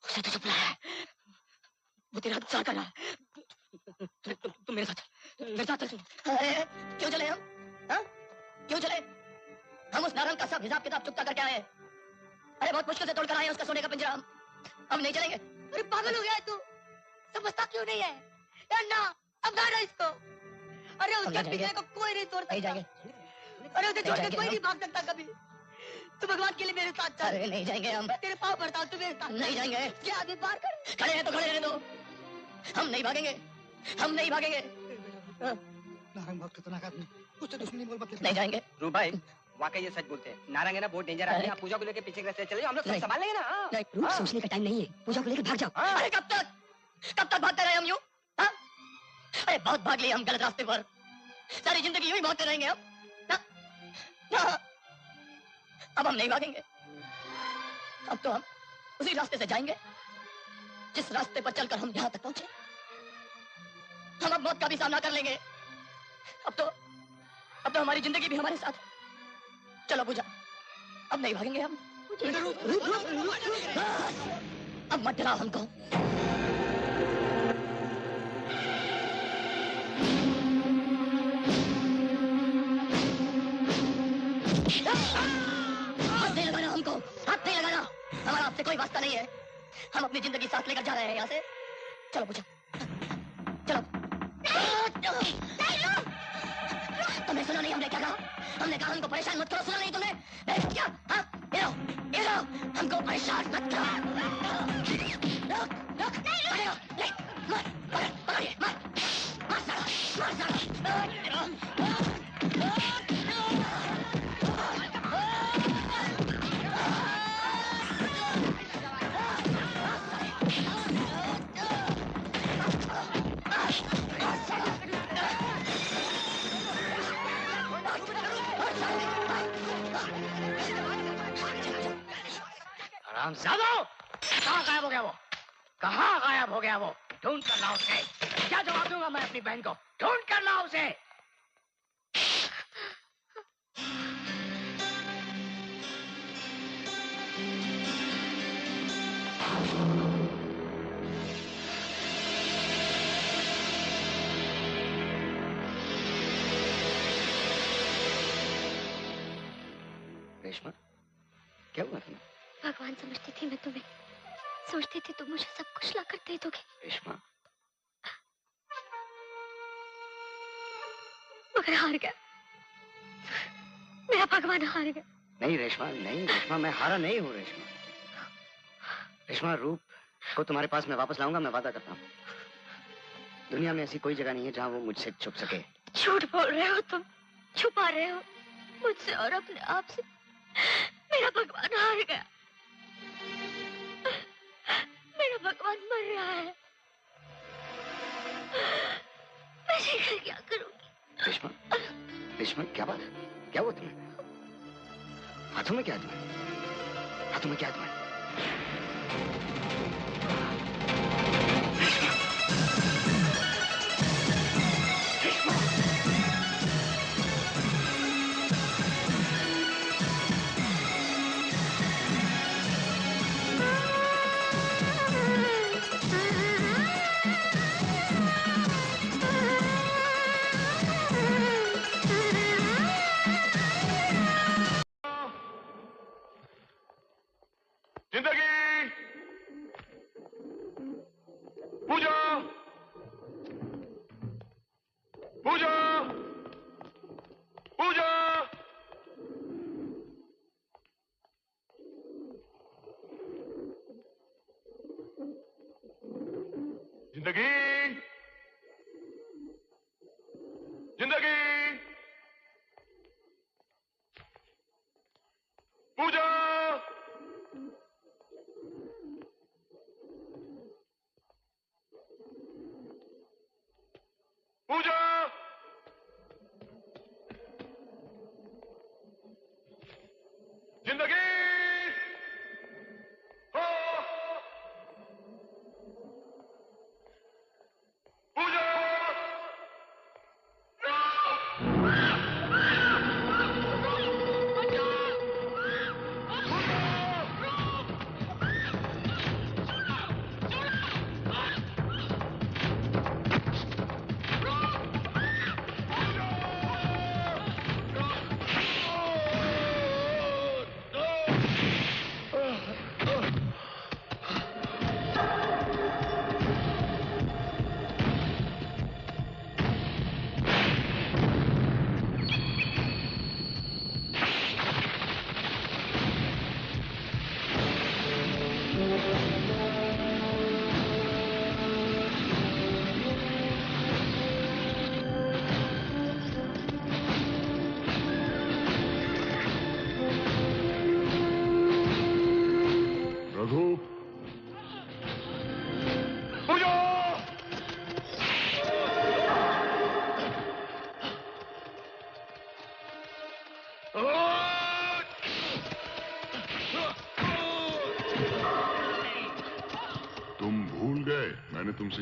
उसे तुझे बुलाया है। वो तेरा इंतजार कर रहा है। तुम मेरे साथ चल। अरे क्यों चले हम? हाँ? क्यों चले? हम उस नारंग का सब हिसाब किताब चुकता करके आए हैं। अरे बहुत मुश्किल से तोड़कर आए हैं उसका सोने का पिंजरा। हम नहीं चलेंगे। अरे पागल हो गया है तू, समझता क्यों नहीं है? अन्ना, अब गाड़ा इसको। अरे उसके पीछे को कोई नहीं तोड़ सकता। अरे उसे छोड़ के कोई नहीं भाग सकता कभी। तू भगवान के लिए मेरे साथ चल। अरे नहीं जाएंगे हम। तेरे पाँव पड़ता हूँ, तू मेरे साथ नहीं जाएंगे। क्या अभी पार कर? खड़े हैं तो खड़े रहने दो। हम नहीं भागेंगे। हम नहीं भागेंगे। नारंग बहुत खतरनाक आदमी, उससे दुश्मनी बोल मत। नहीं जाएंगे। रूप भाई वाकई ये सच बोलते हैं, नारंग है ना बहुत डेंजर आदमी है। आप पूजा को लेकर पीछे से चले जाओ, हम लोग सब संभाल लेंगे ना। नहीं, रूप सोचने का टाइम नहीं है, पूजा को लेकर भाग जाओ। अरे कब तक भागते रहे हम यूं? हाँ? अरे बहुत भाग लिए हम गलत रास्ते पर, सारी जिंदगी यूं ही भागते रहेंगे हम ना। अब हम नहीं भागेंगे। अब तो हम उसी रास्ते से जाएंगे जिस रास्ते पर चलकर हम यहाँ तक पहुंचे। हम अब मौत का भी सामना कर लेंगे। अब तो हमारी जिंदगी भी हमारे साथ है। चलो पूजा, अब नहीं भागेंगे हम। अब मत डराओ हमको। हाथ नहीं लगाना हमको, हाथ नहीं लगाना। हमारा आपसे कोई वास्ता नहीं है। हम अपनी जिंदगी साथ लेकर जा रहे हैं यहाँ से। चलो पूजा, चलो। तुमने सुना नहीं हमने क्या कहा? हमने कहा हमको परेशान मत करो। सुना नहीं तुमने? क्या? हाँ? ये लो, हमको परेशान मत करो। पकड़िए, मार साला। हरामजादा, कहाँ गायब हो गया वो? कहाँ गायब हो गया वो? ढूंढ कर लाओ उसे। क्या जवाब दूंगा मैं अपनी बहन को? ढूंढ कर लाओ उसे। रेशमा, क्या हुआ तुम्हें? भगवान समझती थी मैं तुम्हें, सोचती थी तुम मुझे सब कुछ ला कर दे दोगे, रेशमा, मगर हार गया। मेरा भगवान हार गया। नहीं रेशमा, नहीं रेशमा, मैं हारा नहीं हूँ रेशमा। रेशमा, रूप को तुम्हारे पास मैं वापस लाऊंगा, मैं वादा करता हूँ। दुनिया में ऐसी कोई जगह नहीं है जहाँ वो मुझसे छुप सके। झूठ बोल रहे हो तुम, छुपा रहे हो मुझसे और अपने आप से। मेरा भगवान हार गया। मेरा भगवान मर रहा है। मैं जीकर क्या करूंगी? रेशमा, रेशमा, क्या बात है? क्या हुआ तुम्हें? हाथों में क्या है तुम्हें? हाथों में क्या है तुम्हें? जिंदगी पूजा, पूजा, पूजा, जिंदगी, जिंदगी, पूजा, पूजा, जिंदगी हो, पूजा।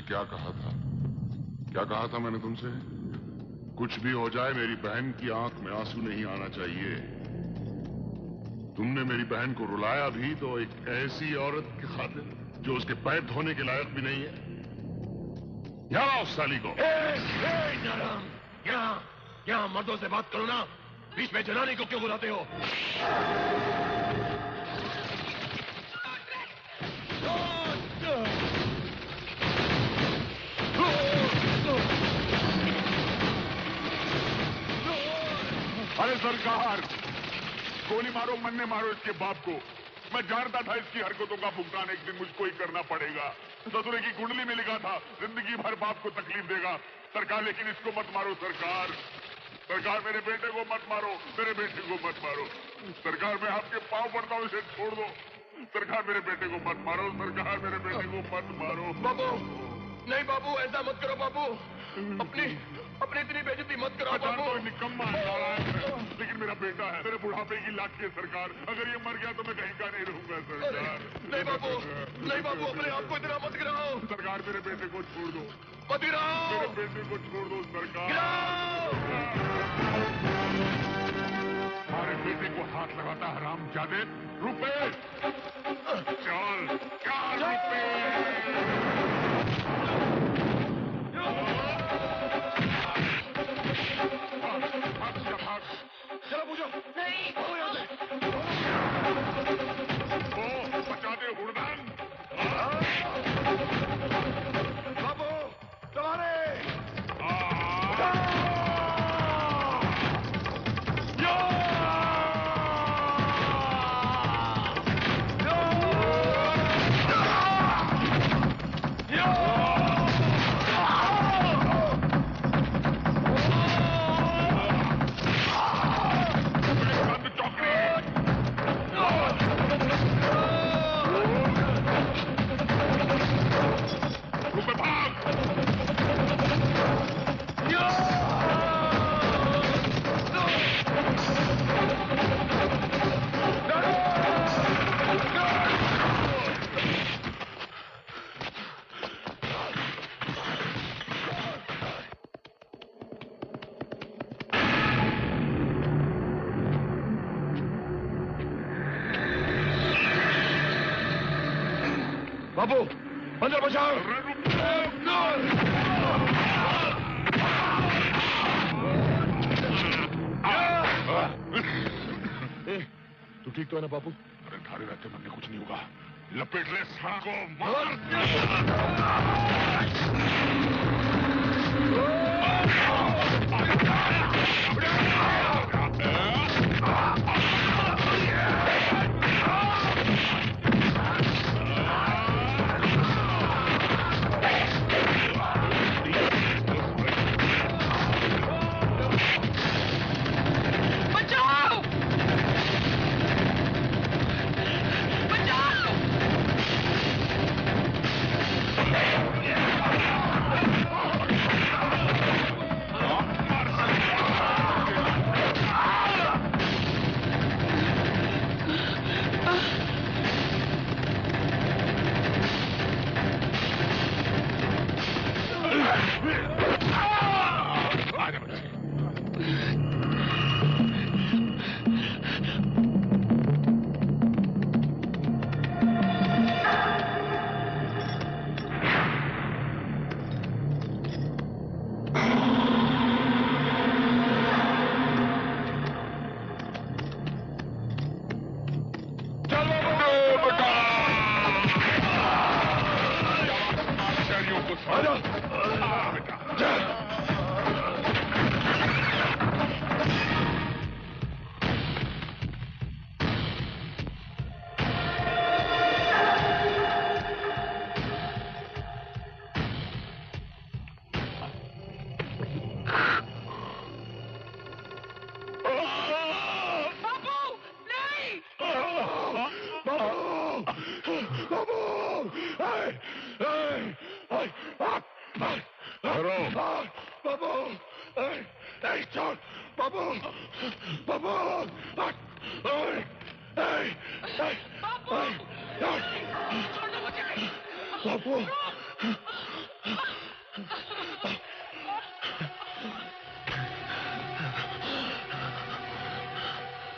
क्या कहा था? क्या कहा था मैंने तुमसे? कुछ भी हो जाए मेरी बहन की आंख में आंसू नहीं आना चाहिए। तुमने मेरी बहन को रुलाया भी तो एक ऐसी औरत की खातिर जो उसके पैर धोने के लायक भी नहीं है। यहाँ उस साली को। यहाँ मर्दों से बात करो ना, बीच में जनानी को क्यों बुलाते हो? अरे सरकार, गोली मारो, मरने मारो इसके बाप को। मैं जानता था इसकी हरकतों का भुगतान एक दिन मुझको ही करना पड़ेगा। ससुरे की कुंडली में लिखा था जिंदगी भर बाप को तकलीफ देगा। सरकार लेकिन इसको मत मारो सरकार। सरकार मेरे बेटे को मत मारो, मेरे बेटे को मत मारो। सरकार मैं आपके पांव पड़ता हूँ, इसे छोड़ दो। सरकार मेरे बेटे को मत मारो, सरकार मेरे बेटे को मत मारो। बाबू नहीं बाबू, ऐसा मत करो बाबू। अपनी इतनी बेइज्जती मत करो बाबू। निकम्मा लेकिन मेरा बेटा है, मेरे बुढ़ापे की लाठी है सरकार। अगर ये मर गया तो मैं कहीं का नहीं रहूंगा सरकार। नहीं बाबू, नहीं बाबू, अपने आप को इतना मत गिराओ। सरकार मेरे बेटे को छोड़ दो, मत गिराओ। मेरे बेटे को छोड़ दो सरकार। हमारे बेटे को हाथ लगाता हरामजादे। रुपए 4 रुपए। चलो पूछो। नहीं ओ बचा दे हुड़दान। बाबू तुम्हारे बाबू अंदर बचाओ। तू ठीक तो है ना बाबू? अरे धारे रहते मन में कुछ नहीं होगा। लपेट ले सांड को, मार।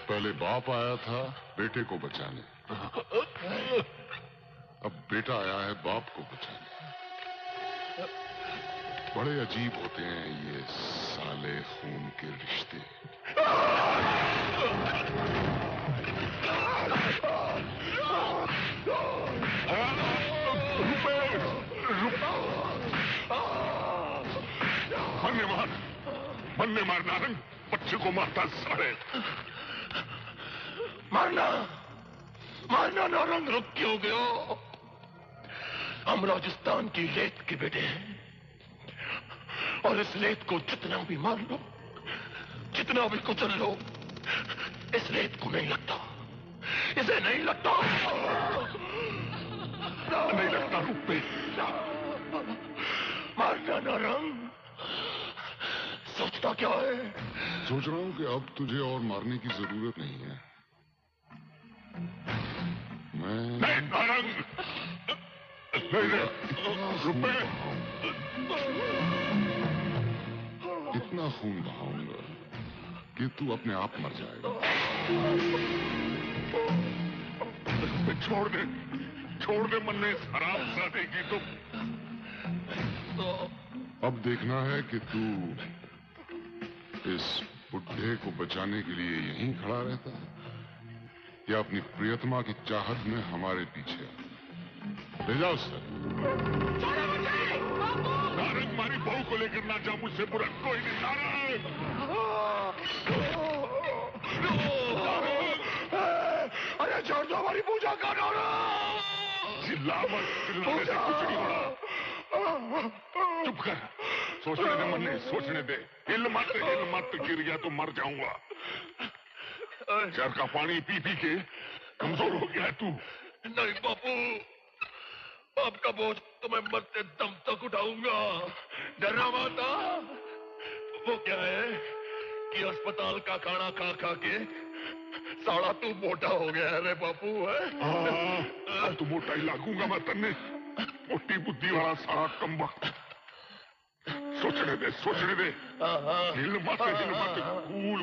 पहले बाप आया था बेटे को बचाने, अब बेटा आया है बाप को बचाने। बड़े अजीब होते हैं ये साले खून के रिश्ते। मरने मार नारंग, बच्चे को मारता साले। मारना मारना नारंग, रुक क्यों गयो? हम राजस्थान की लेत के बेटे हैं और इस लेत को जितना भी मार लो, जितना भी कुचल लो, इस लेत को नहीं लगता, इसे नहीं लगता, नहीं लगता रूपे। मारना नारंग, सोचता क्या है? सोच रहा हूं कि अब तुझे और मारने की जरूरत नहीं है। नहीं नारंग, नहीं रुपए, इतना खून बहाऊंगा कि तू अपने आप मर जाएगा। छोड़ दे मन्ने, इस हरामजादे की तुम। अब देखना है कि तू इस बुढ़े को बचाने के लिए यहीं खड़ा रहता है या अपनी प्रियतमा की चाहत में हमारे पीछे। ले जाओ सर। नारंग, हमारी बहू को लेकर ना जा, मुझसे बुरा कोई नहीं। नारंग, अरे छोड़ दो हमारी पूजा का। नारंग, चिल्ला मत, चिल्लाने से कुछ नहीं होना। चुप कर, सोचने दे मन्ने, सोचने दे। हिल मत, गिर गया तो मर जाऊंगा। जहर का पानी पी पी के कमजोर हो गया है तू। नहीं बापू, आपका बोझ तो मैं मरते दम तक उठाऊंगा। डरना माता, वो क्या है कि अस्पताल का खाना खा खा के साला तू मोटा हो गया है रे बापू। है तू मोटा ही लागूंगा मैं तन्ने, मोटी बुद्धि वाला सारा कमबख्त। सोचने दे, हिल मत,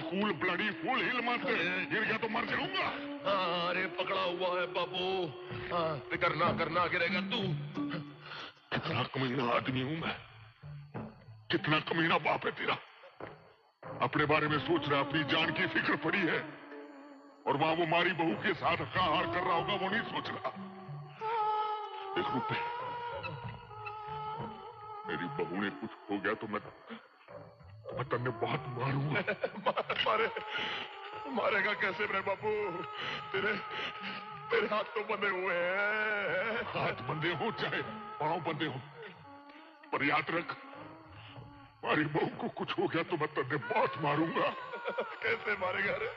कूल ब्लडी फूल, हिल मत, गिर गया तो मर जाऊंगा। अरे पकड़ा हुआ है बाबू, फिक्र ना करना, गिरेगा तू। कितना कमीना आदमी हूं मैं, कितना कमीना बाप है तेरा। अपने बारे में सोच रहा, अपनी जान की फिक्र पड़ी है, और वहां वो मारी बहू के साथ हार कर रहा होगा, वो नहीं सोच रहा। एक रुपए, मेरी बहू ने कुछ हो गया तो मैं तन्ने बहुत मारूंगा। मारेगा कैसे मेरे बाबू? तेरे हाथ तो बंधे हुए हैं। हाथ बंधे हो चाहे पांव बंधे हो, पर याद रख, हमारी बहू को कुछ हो गया तो मैं तन्ने बहुत मारूंगा। कैसे मारेगा रे?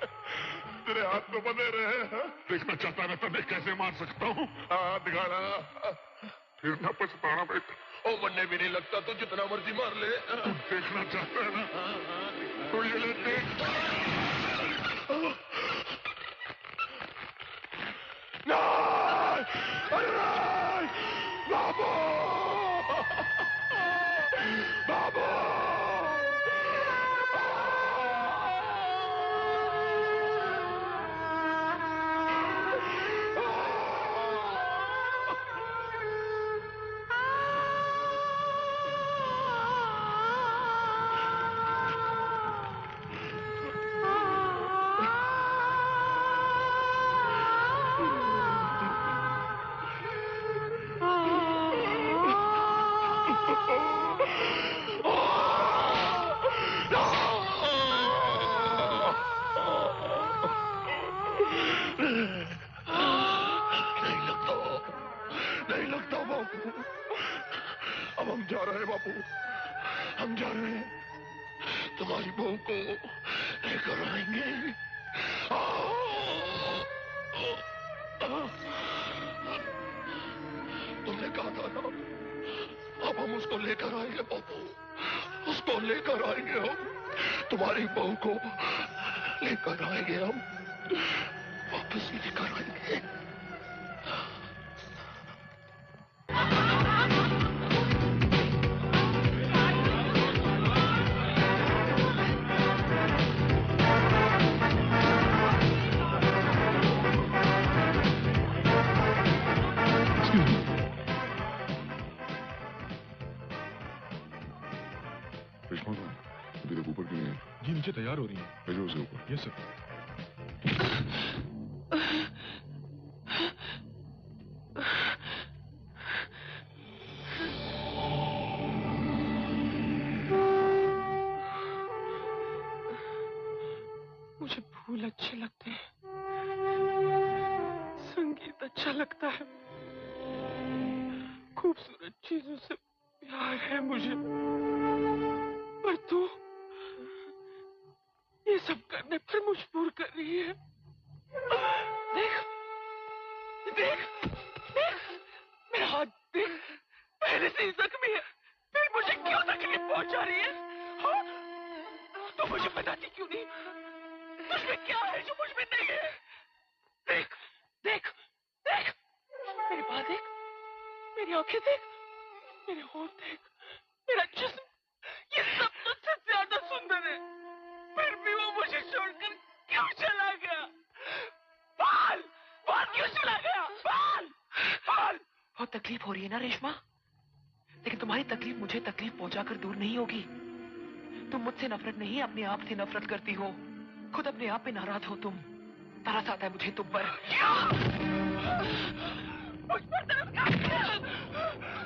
तेरे हाथ तो बंधे रहे। देखना चाहता मैं तन्ने कैसे मार सकता हूँ? हाथ दिखाना, फिर ना पछताना बेटा। ओ मरने भी नहीं लगता तो जितना मर्जी मार ले। तू देखना चाहता है ना, तो ये ले देख। बाबू, बाबू, नहीं लगता बापू। अब हम जा रहे हैं बापू, हम जा रहे हैं, तुम्हारी बहू को लेकर आएंगे। तुमने कहा था ना, अब हम उसको लेकर आएंगे बापू, उसको लेकर आएंगे हम, तुम्हारी बहू को लेकर आएंगे हम, वापस लेकर आएंगे। अभी तक ऊपर क्यों नहीं है? जी नीचे तैयार हो रही है। भेजो उसे ऊपर। Yes sir. मुझे फूल अच्छे लगते हैं, संगीत अच्छा लगता है, खूबसूरत चीजों से प्यार है मुझे, पर तू ये सब करने पर मजबूर कर रही है। देख, देख, देख, मेरा हाथ देख, पहले से ही जख्मी है, फिर मुझे क्यों तकलीफ पहुंचा रही है? हाँ? तो मुझे बताती क्यों नहीं? मुझमें क्या है जो मुझमें नहीं है? देख, देख, देख, मेरे बाल देख, मेरी आंखें देख, मेरे होंठ देख, मेरा जिस्म, ये सब तुझसे ज्यादा सुंदर है, फिर भी वो मुझे छोड़कर क्यों चला गया? बाल, बाल क्यों चला गया? बाल, बाल। बहुत तकलीफ हो रही है ना रेशमा? लेकिन तुम्हारी तकलीफ मुझे तकलीफ पहुंचाकर दूर नहीं होगी। तुम मुझसे नफरत नहीं, अपने आप से नफरत करती हो, खुद अपने आप पे नाराज हो तुम। तरस आता है मुझे तुम पर। मुझ पर तरस खा गया,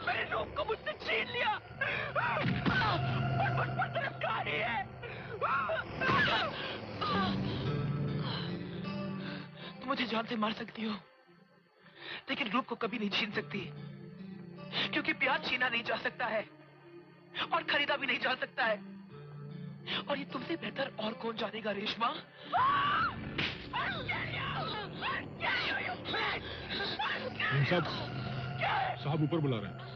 मेरे रूप को मुझसे छीन लिया, और मुझ पर तरस खा रही है। तुम मुझे जान से मार सकती हो, लेकिन रूप को कभी नहीं छीन सकती, क्योंकि प्यार छीना नहीं जा सकता है और खरीदा भी नहीं जा सकता है। और ये तुमसे बेहतर और कौन जानेगा रेशमा? साहब ऊपर बुला रहे हैं।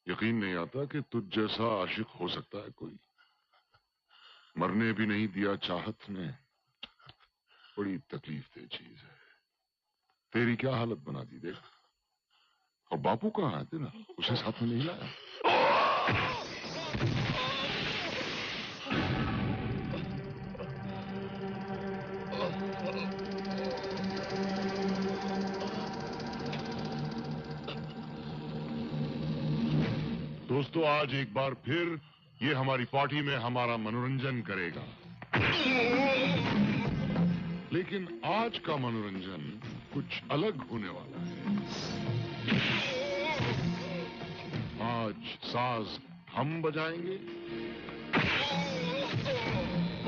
यकीन नहीं आता कि तुझ जैसा आशिक हो सकता है कोई। मरने भी नहीं दिया चाहत ने, बड़ी तकलीफ दे चीज है। तेरी क्या हालत बना दी देख। और बापू कहाँ है तेरा? उसे साथ में नहीं लाया? दोस्तों, आज एक बार फिर ये हमारी पार्टी में हमारा मनोरंजन करेगा, लेकिन आज का मनोरंजन कुछ अलग होने वाला है। आज साज हम बजाएंगे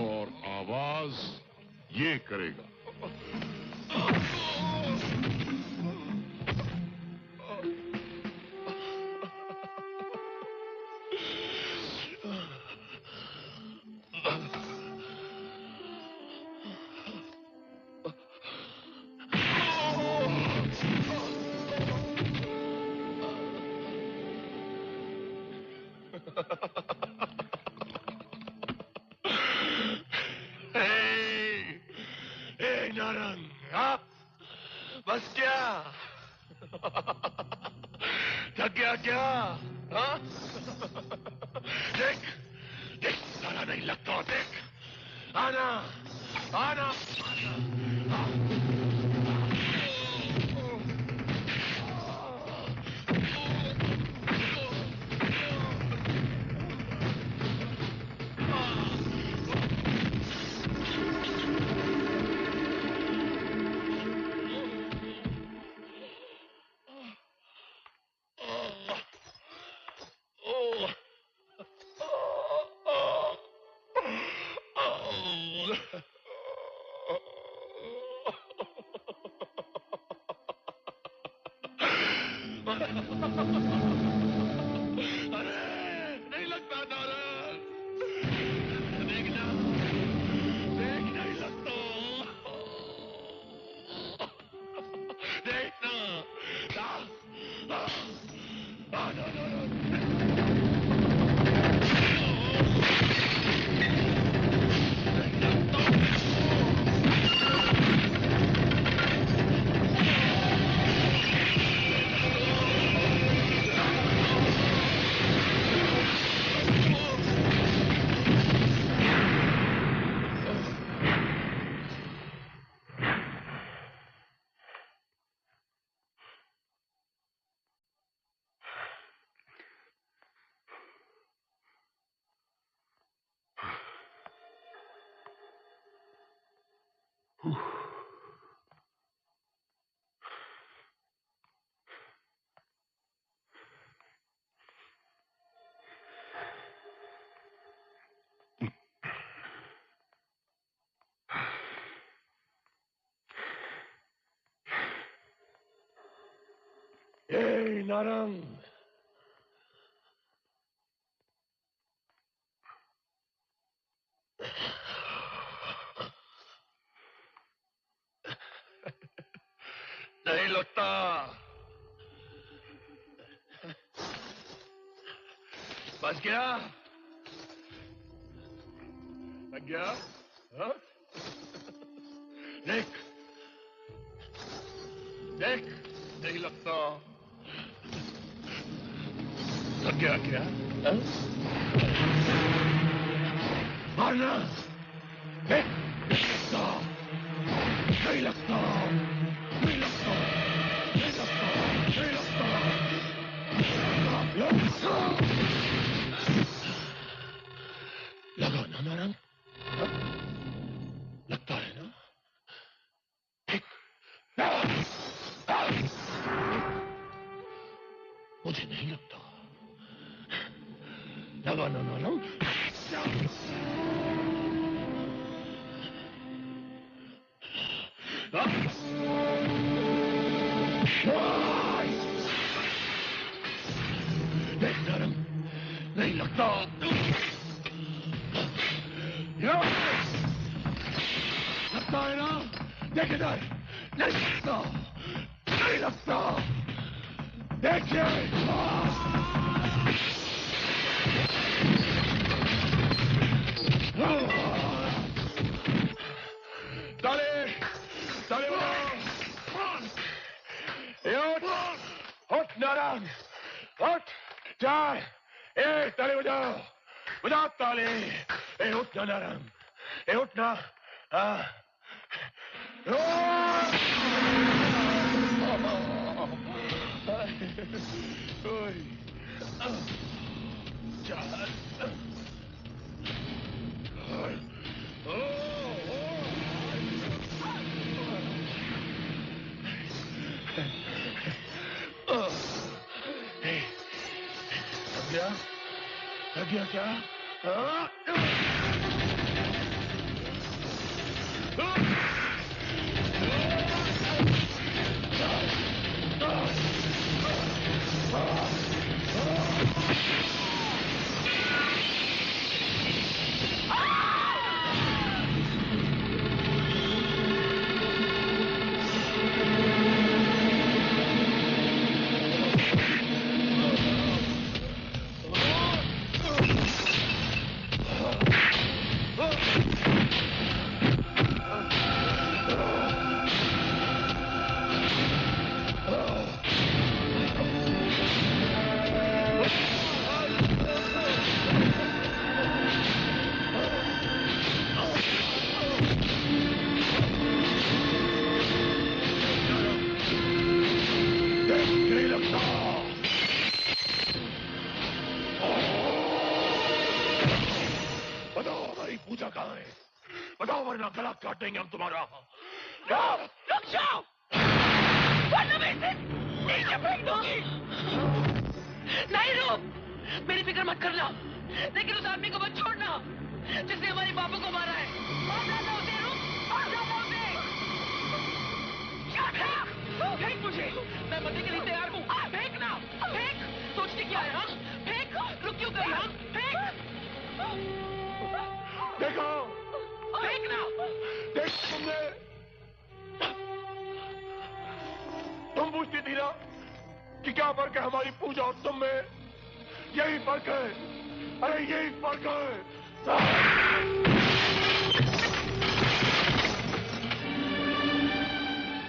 और आवाज ये करेगा। नारंग, आप बस क्या थक गया क्या? हाँ? देख देख, सारा नहीं लगता। देख, आना आना, नहीं लगता नारंग। देखना देख, नहीं लगता। देखना नारंग। नहीं लगता। बच गया? लग गया? हाँ? देख देख, नहीं लगता। लग गया क्या? हाँ? मारना। देख, नहीं लगता, नहीं लगता, नहीं लगता, नहीं लगता, नहीं लगता। लगा ना नारंग? लगता है ना? मुझे नहीं लगता। लगा ना नारंग? देख नारंग, नहीं लगता। लगता है ना? देख इधर, नहीं लगता, नहीं लगता। देखिए, ताले ताले उठ नारंग, उठ, चार, एक, ताले बजाओ, बजाओ ताले। उठ ना नारंग, उठ ना। गया क्या? बताओ वरना गला काट देंगे हम तुम्हारा। रुक जाओ, वरना मैं इसे नीचे फेंक दूंगी। नहीं रूप, मेरी फिक्र मत करना, लेकिन उस आदमी को मत छोड़ना जिसने हमारे बापू को मारा है। मार डालना उसे रूप, मार डालना उसे। फेंक मुझे, मैं मरने के लिए तैयार हूँ। फेंकना, फेंक। सोचने क्या है? हाँ फेंक, रुक क्यों गई? हाँ फेंक। देखो, फेंकना। देख तुमने, तुम पूछती थी ना कि क्या फर्क है हमारी पूजा और तुम में? यही फर्क है, अरे यही फर्क है।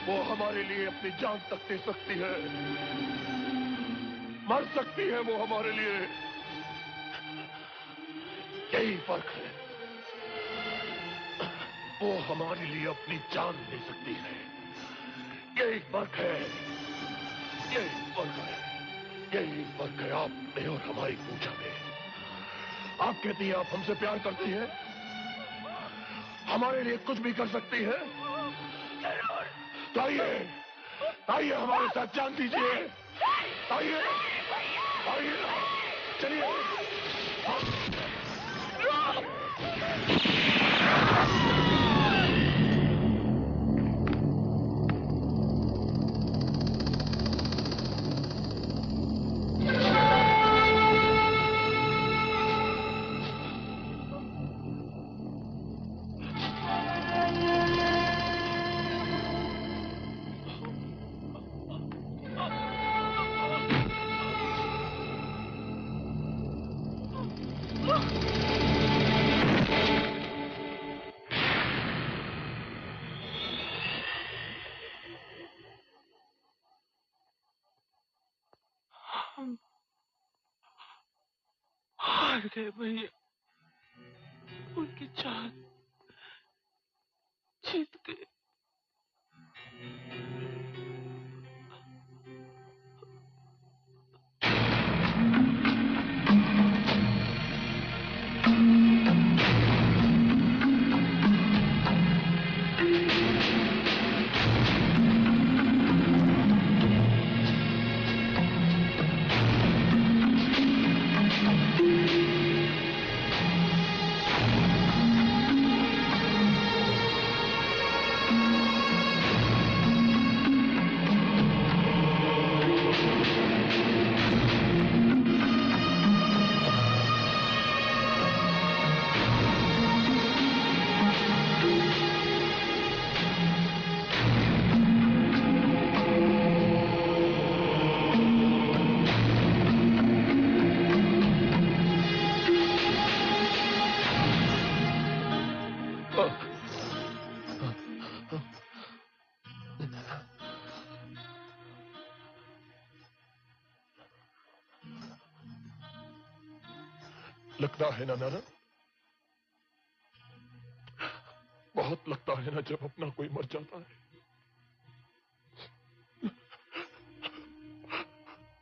वो हमारे लिए अपनी जान तक दे सकती है, मर सकती है वो हमारे लिए, यही फर्क है। वो हमारे लिए अपनी जान दे सकती है, यही फर्क है, यही फर्क है, यही फर्क है आप में और हमारी पूजा में। आप कहती हैं आप हमसे प्यार करती हैं, हमारे लिए कुछ भी कर सकती है। तो आइए, आइए हमारे साथ जान दीजिए, आइए, आइए, चलिए। हार गए भैया, उनकी जान जीत गए। लगता है ना नाना, बहुत लगता है ना जब अपना कोई मर जाता है।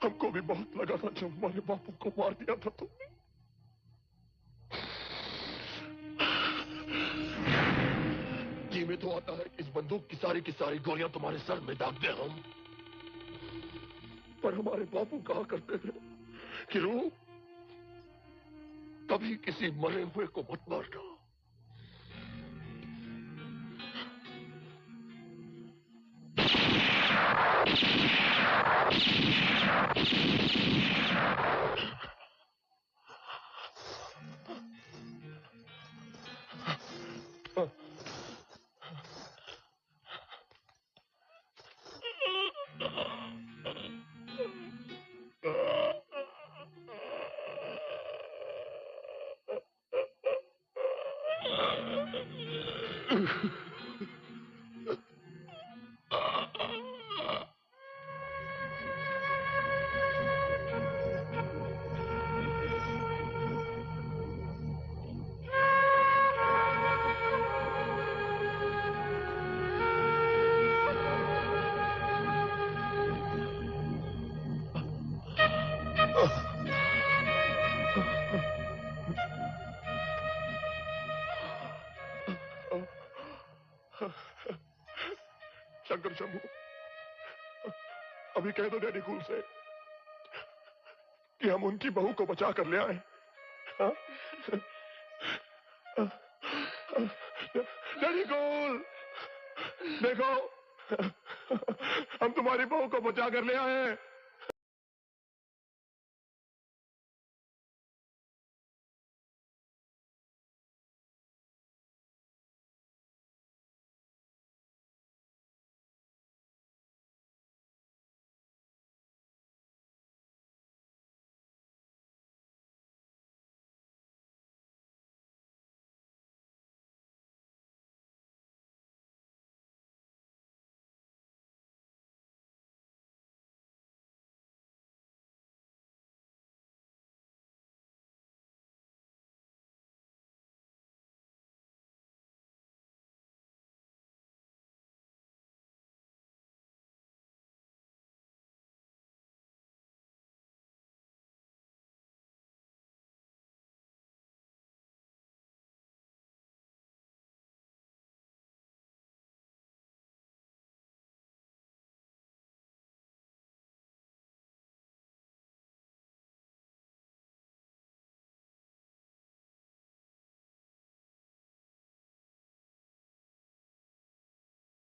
हमको भी बहुत लगा था जब हमारे बापू को मार दिया था तुमने। जी में तो आता है कि इस बंदूक की सारी गोलियां तुम्हारे सर में दाग दे हम, पर हमारे बापू कहा करते थे कि रूप कभी किसी मरे हुए को मत मारना। शंकर शंभू, अभी कह दो डैडी कूल से कि हम उनकी बहू को बचा कर ले आए। हाँ? डैडी कूल, देखो हम तुम्हारी बहू को बचा कर ले आए हैं।